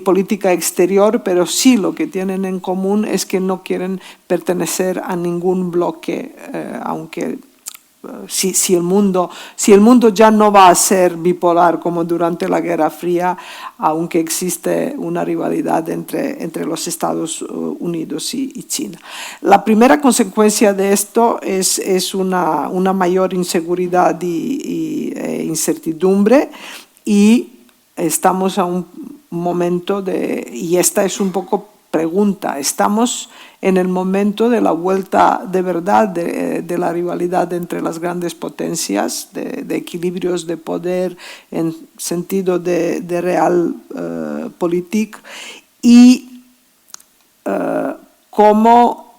política exterior, pero sí lo que tienen en común es que no quieren pertenecer a ningún bloque, aunque si el mundo ya no va a ser bipolar como durante la Guerra Fría, aunque existe una rivalidad entre los Estados Unidos y China. La primera consecuencia de esto es una mayor inseguridad e incertidumbre, y estamos a un momento y esta es un poco pregunta, estamos en el momento de la vuelta de verdad de la rivalidad entre las grandes potencias, de equilibrios de poder en sentido de realpolitik, y cómo,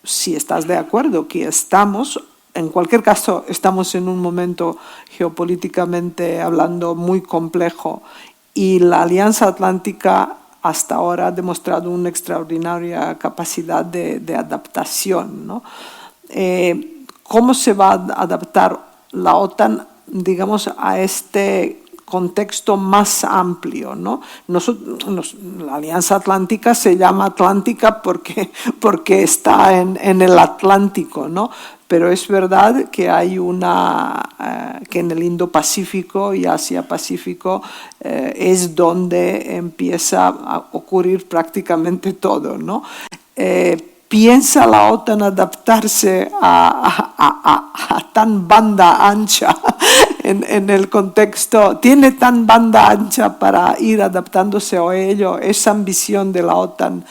si estás de acuerdo que estamos, en cualquier caso estamos en un momento geopolíticamente hablando muy complejo, y la Alianza Atlántica hasta ahora ha demostrado una extraordinaria capacidad de adaptación, ¿no? ¿Cómo se va a adaptar la OTAN, digamos, a este contexto más amplio, ¿no? La Alianza Atlántica se llama Atlántica porque está en el Atlántico, ¿no? Pero es verdad que hay que en el Indo-Pacífico y Asia-Pacífico es donde empieza a ocurrir prácticamente todo, ¿no? ¿Piensa la OTAN adaptarse a tan banda ancha en el contexto? ¿Tiene tan banda ancha para ir adaptándose a ello? ¿Esa ambición de la OTAN?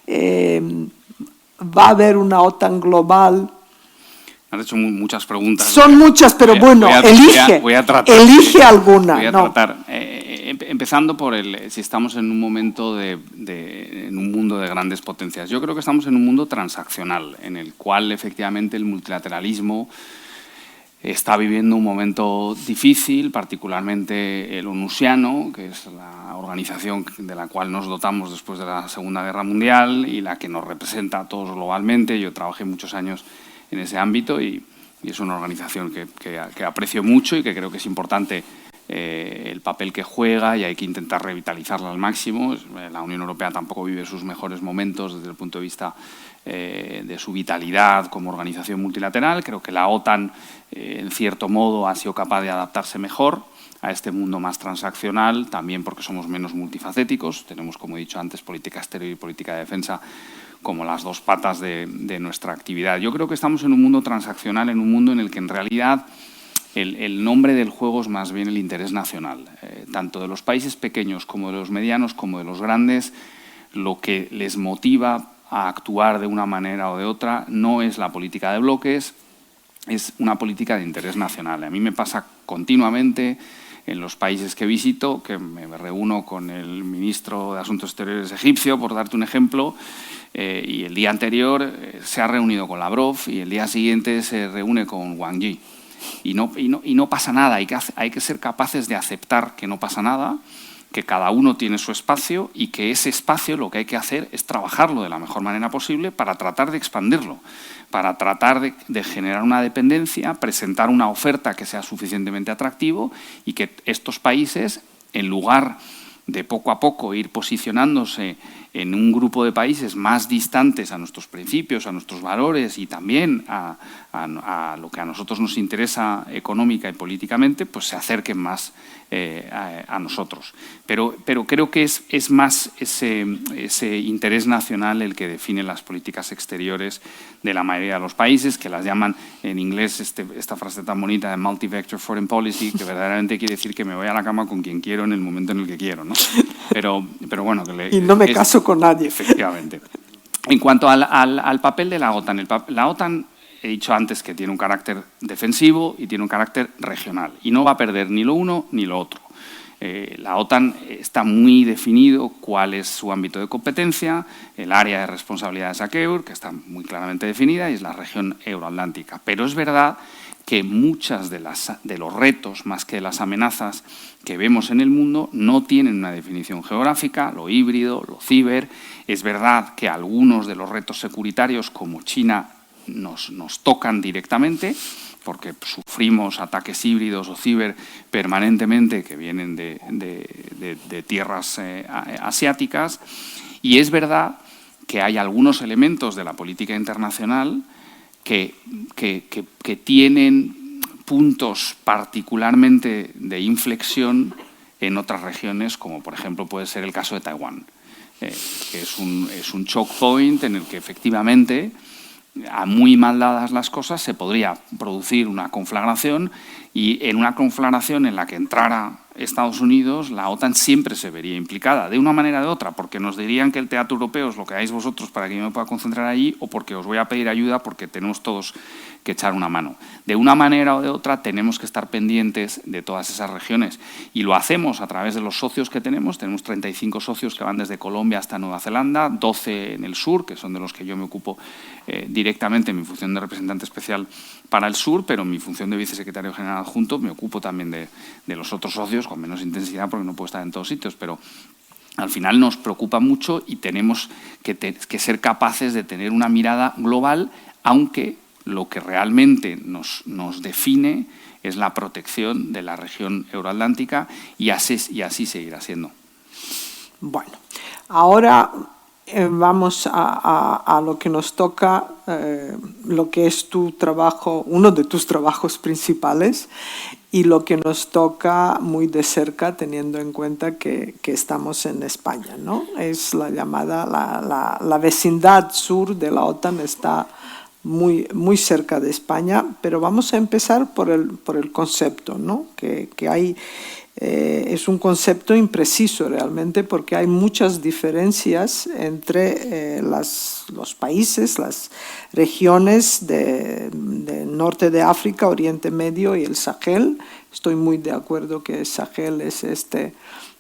¿Va a haber una OTAN global? Me has hecho muchas preguntas. Son muchas, pero bueno, elige alguna. Voy a tratar. Empezando por si estamos en un momento en un mundo de grandes potencias. Yo creo que estamos en un mundo transaccional, en el cual efectivamente el multilateralismo está viviendo un momento difícil, particularmente el onusiano, que es la organización de la cual nos dotamos después de la Segunda Guerra Mundial y la que nos representa a todos globalmente. Yo trabajé muchos años en ese ámbito y es una organización que aprecio mucho y que creo que es importante el papel que juega y hay que intentar revitalizarla al máximo. La Unión Europea tampoco vive sus mejores momentos desde el punto de vista de su vitalidad como organización multilateral. Creo que la OTAN, en cierto modo, ha sido capaz de adaptarse mejor a este mundo más transaccional, también porque somos menos multifacéticos. Tenemos, como he dicho antes, política exterior y política de defensa como las dos patas de nuestra actividad. Yo creo que estamos en un mundo transaccional, en un mundo en el que en realidad el nombre del juego es más bien el interés nacional. Tanto de los países pequeños como de los medianos como de los grandes, lo que les motiva a actuar de una manera o de otra no es la política de bloques, es una política de interés nacional. A mí me pasa continuamente en los países que visito, que me reúno con el ministro de Asuntos Exteriores egipcio, por darte un ejemplo, y el día anterior se ha reunido con Lavrov y el día siguiente se reúne con Wang Yi. Y no pasa nada, hay que ser capaces de aceptar que no pasa nada, que cada uno tiene su espacio y que ese espacio lo que hay que hacer es trabajarlo de la mejor manera posible para tratar de expandirlo, para tratar de generar una dependencia, presentar una oferta que sea suficientemente atractivo y que estos países, en lugar de poco a poco ir posicionándose en un grupo de países más distantes a nuestros principios, a nuestros valores y también a lo que a nosotros nos interesa económica y políticamente, pues se acerquen más a nosotros. Pero creo que es más ese interés nacional el que define las políticas exteriores de la mayoría de los países, que las llaman en inglés esta frase tan bonita de multi-vector foreign policy, que verdaderamente quiere decir que me voy a la cama con quien quiero en el momento en el que quiero, ¿no? Pero bueno, y no me caso con nadie. Efectivamente. En cuanto al papel de la OTAN, la OTAN, he dicho antes que tiene un carácter defensivo y tiene un carácter regional y no va a perder ni lo uno ni lo otro. La OTAN está muy definido cuál es su ámbito de competencia, el área de responsabilidad de SACEUR, que está muy claramente definida, y es la región euroatlántica. Pero es verdad que muchas de los retos, más que de las amenazas que vemos en el mundo, no tienen una definición geográfica, lo híbrido, lo ciber. Es verdad que algunos de los retos securitarios, como China, nos tocan directamente, porque sufrimos ataques híbridos o ciber permanentemente que vienen de tierras asiáticas. Y es verdad que hay algunos elementos de la política internacional que tienen puntos particularmente de inflexión en otras regiones, como por ejemplo puede ser el caso de Taiwán, que es un choke point en el que efectivamente, a muy mal dadas las cosas, se podría producir una conflagración, y en una conflagración en la que entrara Estados Unidos, la OTAN siempre se vería implicada, de una manera o de otra, porque nos dirían que el teatro europeo es lo que hagáis vosotros para que yo me pueda concentrar allí, o porque os voy a pedir ayuda porque tenemos todos que echar una mano. De una manera o de otra tenemos que estar pendientes de todas esas regiones, y lo hacemos a través de los socios que tenemos. Tenemos 35 socios que van desde Colombia hasta Nueva Zelanda, 12 en el sur, que son de los que yo me ocupo directamente en mi función de representante especial para el sur, pero en mi función de vicesecretario general adjunto me ocupo también de los otros socios con menos intensidad porque no puedo estar en todos sitios, pero al final nos preocupa mucho y tenemos que ser capaces de tener una mirada global, aunque lo que realmente nos define es la protección de la región euroatlántica, y así seguirá siendo. Bueno, ahora vamos a lo que nos toca, lo que es tu trabajo, uno de tus trabajos principales, y lo que nos toca muy de cerca, teniendo en cuenta que estamos en España, ¿no? Es la llamada, la vecindad sur de la OTAN está muy cerca de España, pero vamos a empezar por el concepto, ¿no? Que hay es un concepto impreciso realmente porque hay muchas diferencias entre los países, las regiones del norte de África, Oriente Medio y el Sahel. Estoy muy de acuerdo que el Sahel es este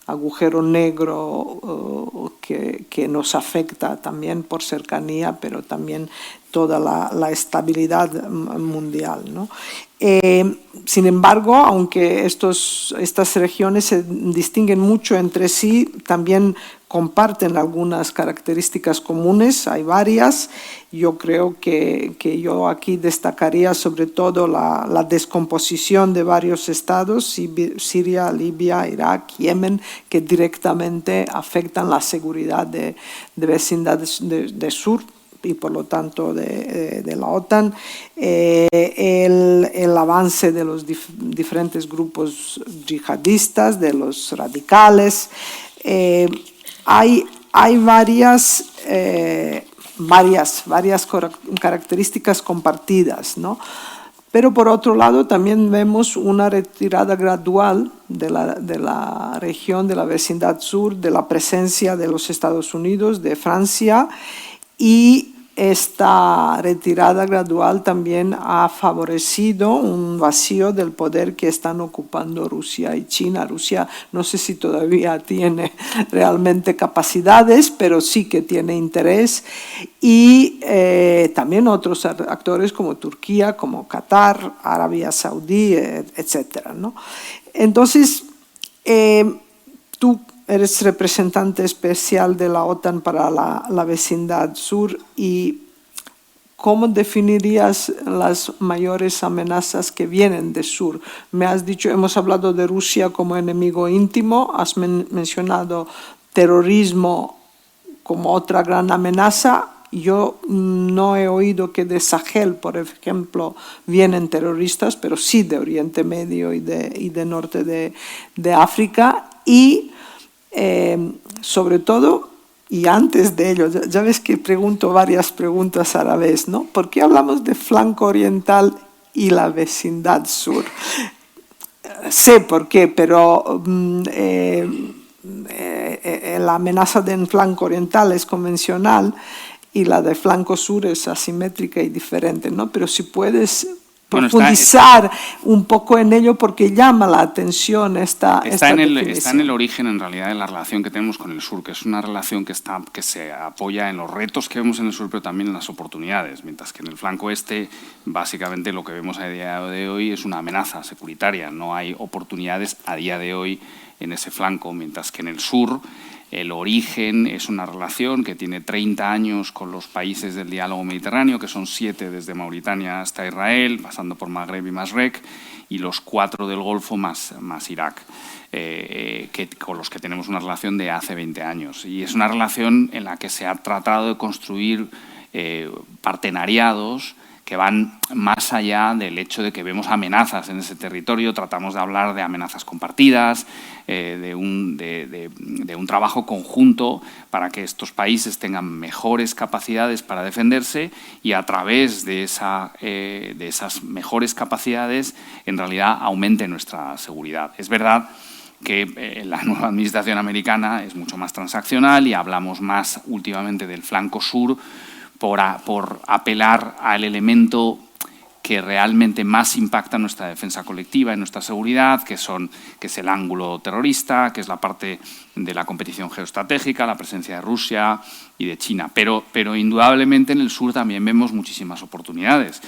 agujero negro que nos afecta también por cercanía, pero también toda la estabilidad mundial, ¿no? Sin embargo, aunque estas regiones se distinguen mucho entre sí, también comparten algunas características comunes, hay varias. Yo creo que yo aquí destacaría sobre todo la descomposición de varios estados, Siria, Libia, Irak, Yemen, que directamente afectan la seguridad de vecindades de sur y por lo tanto de la OTAN, el avance de los diferentes grupos yihadistas, de los radicales. Hay varias características compartidas, ¿no? Pero por otro lado también vemos una retirada gradual de la región, de la vecindad sur, de la presencia de los Estados Unidos, de Francia, y esta retirada gradual también ha favorecido un vacío del poder que están ocupando Rusia y China. Rusia no sé si todavía tiene realmente capacidades, pero sí que tiene interés. Y también otros actores como Turquía, como Qatar, Arabia Saudí, etcétera, ¿no? Entonces, tú eres representante especial de la OTAN para la vecindad sur y ¿cómo definirías las mayores amenazas que vienen del sur? Me has dicho, hemos hablado de Rusia como enemigo íntimo, has mencionado terrorismo como otra gran amenaza. Yo no he oído que de Sahel, por ejemplo, vienen terroristas, pero sí de Oriente Medio y de norte de África. Y sobre todo, y antes de ello, ya ves que pregunto varias preguntas a la vez, ¿no? ¿Por qué hablamos de flanco oriental y la vecindad sur? Sé por qué, pero la amenaza del flanco oriental es convencional y la de flanco sur es asimétrica y diferente, ¿no? Pero si puedes profundizar un poco en ello porque llama la atención esta definición. Está en el origen, en realidad, de la relación que tenemos con el sur, que es una relación que se apoya en los retos que vemos en el sur, pero también en las oportunidades, mientras que en el flanco este, básicamente lo que vemos a día de hoy es una amenaza securitaria. No hay oportunidades a día de hoy en ese flanco, mientras que en el sur el origen es una relación que tiene 30 años con los países del diálogo mediterráneo, que son 7 desde Mauritania hasta Israel, pasando por Magreb y Masrek, y los 4 del Golfo más Irak, con los que tenemos una relación de hace 20 años. Y es una relación en la que se ha tratado de construir partenariados que van más allá del hecho de que vemos amenazas en ese territorio. Tratamos de hablar de amenazas compartidas, de un trabajo conjunto para que estos países tengan mejores capacidades para defenderse y a través de esas mejores capacidades en realidad aumente nuestra seguridad. Es verdad que la nueva administración americana es mucho más transaccional y hablamos más últimamente del flanco sur por apelar al elemento que realmente más impacta en nuestra defensa colectiva, en nuestra seguridad, que es el ángulo terrorista, que es la parte de la competición geoestratégica, la presencia de Rusia y de China. Pero indudablemente en el sur también vemos muchísimas oportunidades.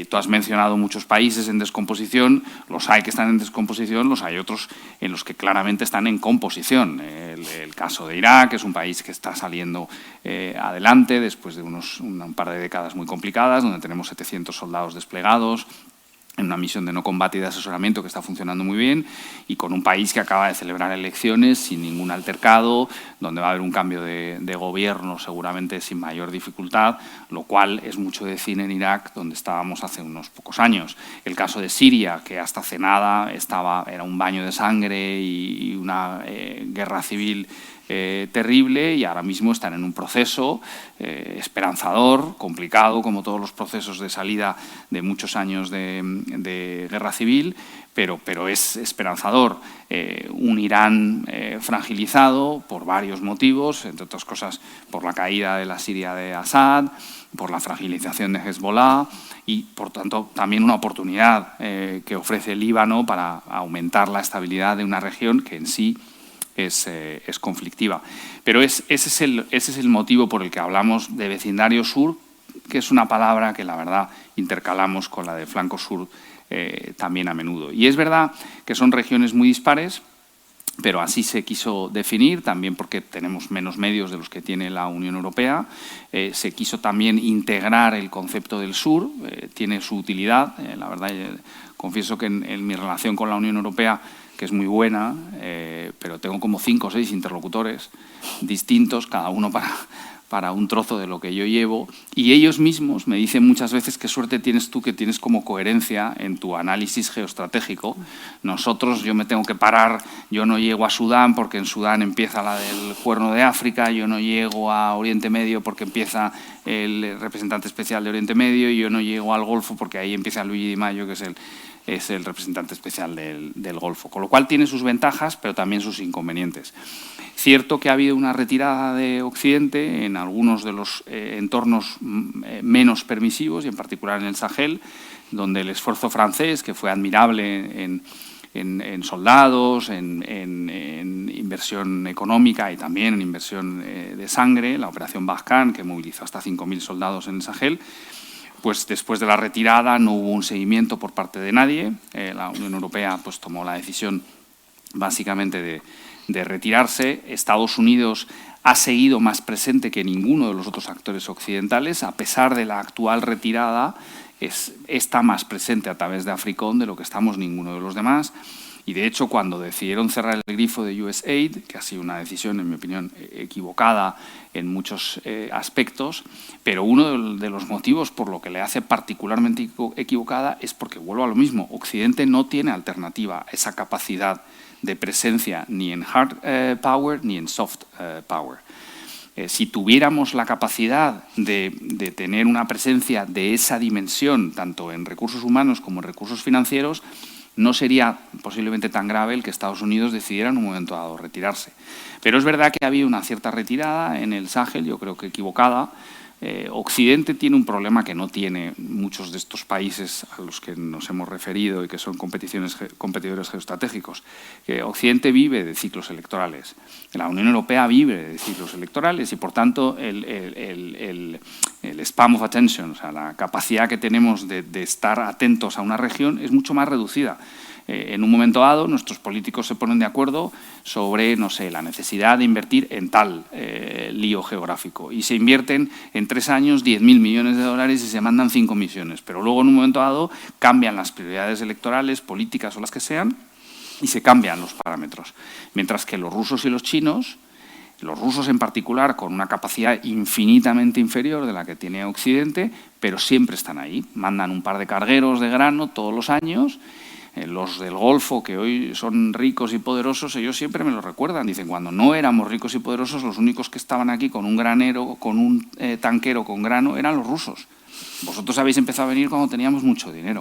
Tú has mencionado muchos países en descomposición, los hay que están en descomposición, los hay otros en los que claramente están en composición. El caso de Irak es un país que está saliendo adelante después de un par de décadas muy complicadas, donde tenemos 700 soldados desplegados en una misión de no combate y de asesoramiento que está funcionando muy bien, y con un país que acaba de celebrar elecciones sin ningún altercado, donde va a haber un cambio de gobierno seguramente sin mayor dificultad, lo cual es mucho decir en Irak, donde estábamos hace unos pocos años. El caso de Siria, que hasta hace nada era un baño de sangre y una guerra civil terrible y ahora mismo están en un proceso esperanzador, complicado, como todos los procesos de salida de muchos años de guerra civil, pero es esperanzador. Un Irán fragilizado por varios motivos, entre otras cosas por la caída de la Siria de Assad, por la fragilización de Hezbollah y, por tanto, también una oportunidad que ofrece el Líbano para aumentar la estabilidad de una región que en sí es conflictiva. Pero ese es el motivo por el que hablamos de vecindario sur, que es una palabra que, la verdad, intercalamos con la de flanco sur también a menudo. Y es verdad que son regiones muy dispares, pero así se quiso definir, también porque tenemos menos medios de los que tiene la Unión Europea. Se quiso también integrar el concepto del sur, tiene su utilidad. La verdad, confieso que en mi relación con la Unión Europea, que es muy buena, pero tengo como 5 o 6 interlocutores distintos, cada uno para un trozo de lo que yo llevo, y ellos mismos me dicen muchas veces qué suerte tienes tú que tienes como coherencia en tu análisis geoestratégico. Nosotros, yo me tengo que parar, yo no llego a Sudán porque en Sudán empieza la del Cuerno de África, yo no llego a Oriente Medio porque empieza el representante especial de Oriente Medio, y yo no llego al Golfo porque ahí empieza Luigi Di Maio, que es el representante especial del Golfo, con lo cual tiene sus ventajas, pero también sus inconvenientes. Cierto que ha habido una retirada de Occidente en algunos de los entornos menos permisivos, y en particular en el Sahel, donde el esfuerzo francés, que fue admirable en soldados, en inversión económica y también en inversión de sangre, la operación Barkhane, que movilizó hasta 5.000 soldados en el Sahel, pues después de la retirada no hubo un seguimiento por parte de nadie. La Unión Europea pues tomó la decisión básicamente de retirarse. Estados Unidos ha seguido más presente que ninguno de los otros actores occidentales. A pesar de la actual retirada, está más presente a través de AFRICOM de lo que estamos ninguno de los demás. Y, de hecho, cuando decidieron cerrar el grifo de USAID, que ha sido una decisión, en mi opinión, equivocada en muchos aspectos, pero uno de los motivos por lo que le hace particularmente equivocada es porque, vuelvo a lo mismo, Occidente no tiene alternativa a esa capacidad de presencia ni en hard power ni en soft power. Si tuviéramos la capacidad de tener una presencia de esa dimensión, tanto en recursos humanos como en recursos financieros, no sería posiblemente tan grave el que Estados Unidos decidiera en un momento dado retirarse. Pero es verdad que ha habido una cierta retirada en el Sahel, yo creo que equivocada. Occidente tiene un problema que no tiene muchos de estos países a los que nos hemos referido y que son competidores geoestratégicos. Occidente vive de ciclos electorales, la Unión Europea vive de ciclos electorales y, por tanto, el span of attention, o sea, la capacidad que tenemos de estar atentos a una región es mucho más reducida. En un momento dado, nuestros políticos se ponen de acuerdo sobre, no sé, la necesidad de invertir en tal lío geográfico. Y se invierten en 3 años 10.000 millones de dólares y se mandan 5 misiones. Pero luego, en un momento dado, cambian las prioridades electorales, políticas o las que sean, y se cambian los parámetros. Mientras que los rusos y los chinos, los rusos en particular, con una capacidad infinitamente inferior de la que tiene Occidente, pero siempre están ahí. Mandan un par de cargueros de grano todos los años. Los del Golfo, que hoy son ricos y poderosos, ellos siempre me lo recuerdan. Dicen, cuando no éramos ricos y poderosos, los únicos que estaban aquí con un granero, con un tanquero con grano, eran los rusos. Vosotros habéis empezado a venir cuando teníamos mucho dinero.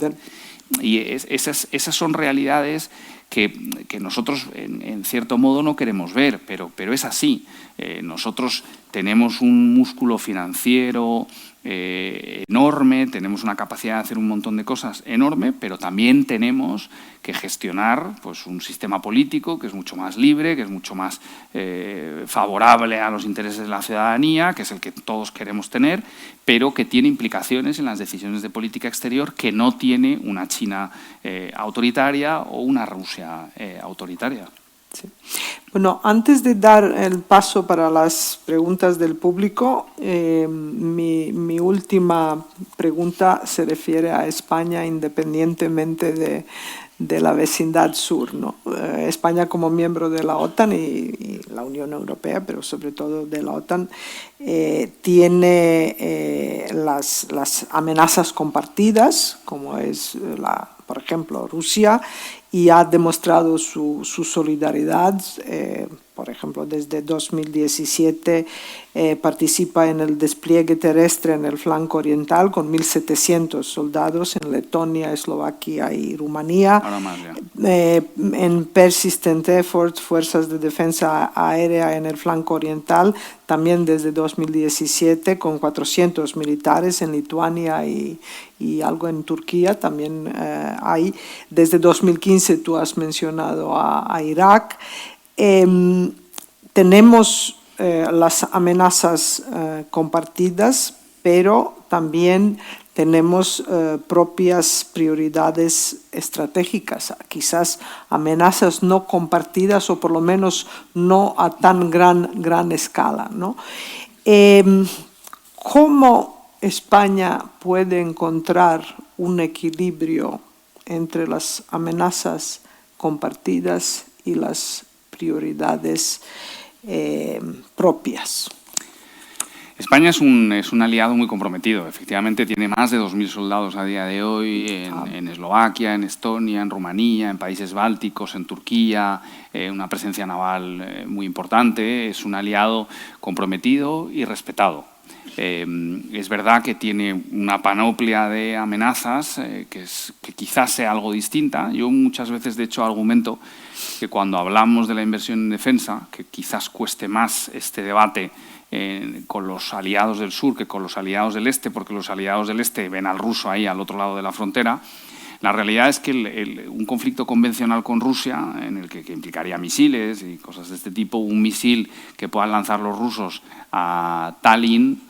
Y esas son realidades que nosotros, en cierto modo, no queremos ver, pero es así. Nosotros tenemos un músculo financiero enorme, tenemos una capacidad de hacer un montón de cosas enorme, pero también tenemos que gestionar pues, un sistema político que es mucho más libre, que es mucho más favorable a los intereses de la ciudadanía, que es el que todos queremos tener, pero que tiene implicaciones en las decisiones de política exterior que no tiene una China autoritaria o una Rusia autoritaria. Sí. Bueno, antes de dar el paso para las preguntas del público, mi última pregunta se refiere a España independientemente de la vecindad sur, ¿no? España como miembro de la OTAN y la Unión Europea, pero sobre todo de la OTAN, tiene las amenazas compartidas, como es, por ejemplo, Rusia, y ha demostrado su solidaridad. Por ejemplo, desde 2017 participa en el despliegue terrestre en el flanco oriental con 1.700 soldados en Letonia, Eslovaquia y Rumanía. Ahora más, ya. En Persistent Effort, Fuerzas de Defensa Aérea en el flanco oriental, también desde 2017 con 400 militares en Lituania y algo en Turquía también hay. Desde 2015 tú has mencionado a Irak. Tenemos las amenazas compartidas, pero también tenemos propias prioridades estratégicas, quizás amenazas no compartidas o por lo menos no a tan gran escala, ¿no? ¿Cómo España puede encontrar un equilibrio entre las amenazas compartidas y las prioridades propias? España es un aliado muy comprometido. Efectivamente, tiene más de 2.000 soldados a día de hoy en Eslovaquia, en Estonia, en Rumanía, en países bálticos, en Turquía, una presencia naval muy importante. Es un aliado comprometido y respetado. Es verdad que tiene una panoplia de amenazas que quizás sea algo distinta. Yo muchas veces, de hecho, argumento que cuando hablamos de la inversión en defensa, que quizás cueste más este debate con los aliados del sur que con los aliados del este, porque los aliados del este ven al ruso ahí al otro lado de la frontera. La realidad es que un conflicto convencional con Rusia, en el que implicaría misiles y cosas de este tipo, un misil que puedan lanzar los rusos a Tallinn,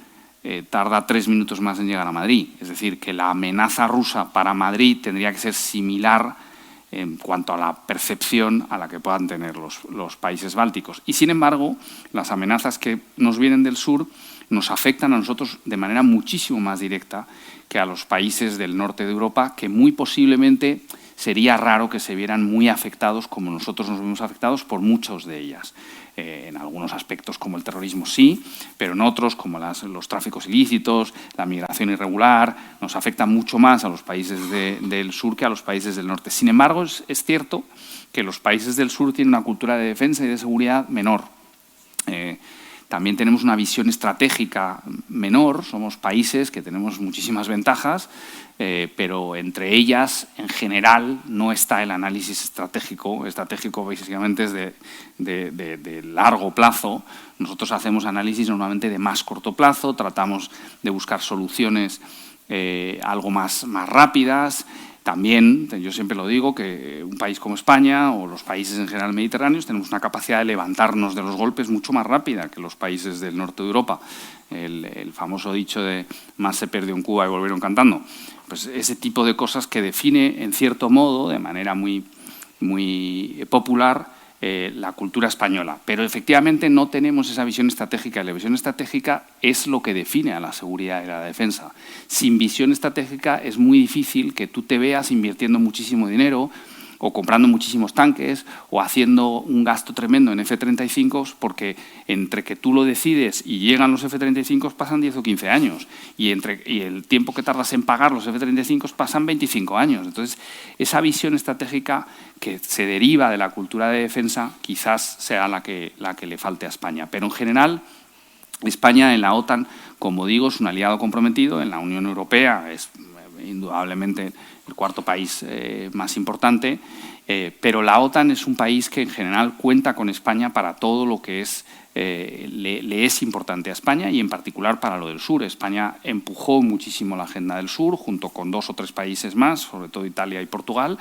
tarda 3 minutos más en llegar a Madrid. Es decir, que la amenaza rusa para Madrid tendría que ser similar en cuanto a la percepción a la que puedan tener los países bálticos. Y, sin embargo, las amenazas que nos vienen del sur nos afectan a nosotros de manera muchísimo más directa que a los países del norte de Europa, que muy posiblemente sería raro que se vieran muy afectados como nosotros nos vemos afectados por muchos de ellas. En algunos aspectos como el terrorismo sí, pero en otros como los tráficos ilícitos, la migración irregular, nos afectan mucho más a los países del sur que a los países del norte. Sin embargo, es cierto que los países del sur tienen una cultura de defensa y de seguridad menor. También tenemos una visión estratégica menor, somos países que tenemos muchísimas ventajas, pero entre ellas, en general, no está el análisis estratégico. Estratégico básicamente es de largo plazo. Nosotros hacemos análisis normalmente de más corto plazo, tratamos de buscar soluciones algo más rápidas. También, yo siempre lo digo, que un país como España o los países en general mediterráneos tenemos una capacidad de levantarnos de los golpes mucho más rápida que los países del norte de Europa. El famoso dicho de más se perdió en Cuba y volvieron cantando. Pues ese tipo de cosas que define, en cierto modo, de manera muy popular, la cultura española. Pero efectivamente no tenemos esa visión estratégica. La visión estratégica es lo que define a la seguridad y a la defensa. Sin visión estratégica es muy difícil que tú te veas invirtiendo muchísimo dinero o comprando muchísimos tanques o haciendo un gasto tremendo en F-35, porque entre que tú lo decides y llegan los F-35 pasan 10 o 15 años y el tiempo que tardas en pagar los F-35 pasan 25 años. Entonces, esa visión estratégica que se deriva de la cultura de defensa quizás sea la que le falte a España. Pero en general, España en la OTAN, como digo, es un aliado comprometido. En la Unión Europea es indudablemente el cuarto país más importante, pero la OTAN es un país que en general cuenta con España para todo lo que le es importante a España y en particular para lo del sur. España empujó muchísimo la agenda del sur junto con 2 o 3 países más, sobre todo Italia y Portugal,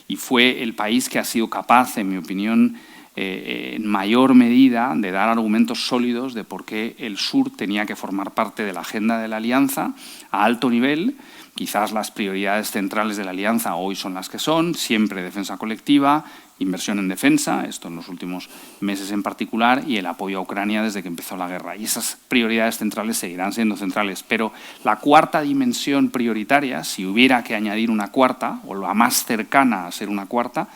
y fue el país que ha sido capaz, en mi opinión, en mayor medida de dar argumentos sólidos de por qué el sur tenía que formar parte de la agenda de la alianza a alto nivel. Quizás las prioridades centrales de la alianza hoy son las que son, siempre defensa colectiva, inversión en defensa, esto en los últimos meses en particular, y el apoyo a Ucrania desde que empezó la guerra. Y esas prioridades centrales seguirán siendo centrales. Pero la cuarta dimensión prioritaria, si hubiera que añadir una cuarta, o la más cercana a ser una cuarta,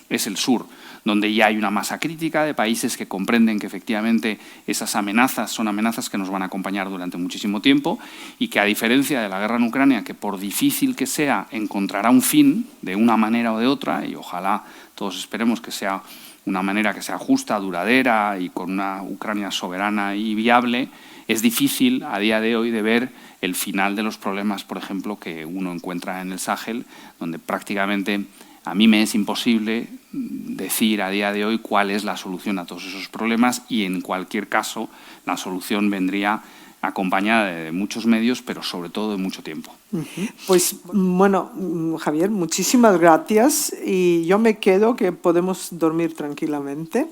es el sur, donde ya hay una masa crítica de países que comprenden que efectivamente esas amenazas son amenazas que nos van a acompañar durante muchísimo tiempo y que, a diferencia de la guerra en Ucrania, que por difícil que sea, encontrará un fin de una manera o de otra, y ojalá todos esperemos que sea una manera que sea justa, duradera y con una Ucrania soberana y viable, es difícil a día de hoy de ver el final de los problemas, por ejemplo, que uno encuentra en el Sahel, donde prácticamente a mí me es imposible decir a día de hoy cuál es la solución a todos esos problemas, y en cualquier caso la solución vendría acompañada de muchos medios, pero sobre todo de mucho tiempo. Pues bueno, Javier, muchísimas gracias, y yo me quedo que podemos dormir tranquilamente,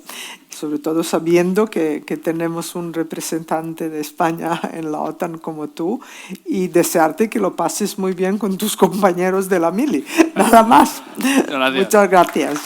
sobre todo sabiendo que tenemos un representante de España en la OTAN como tú, y desearte que lo pases muy bien con tus compañeros de la mili. Nada más. Gracias. Muchas gracias.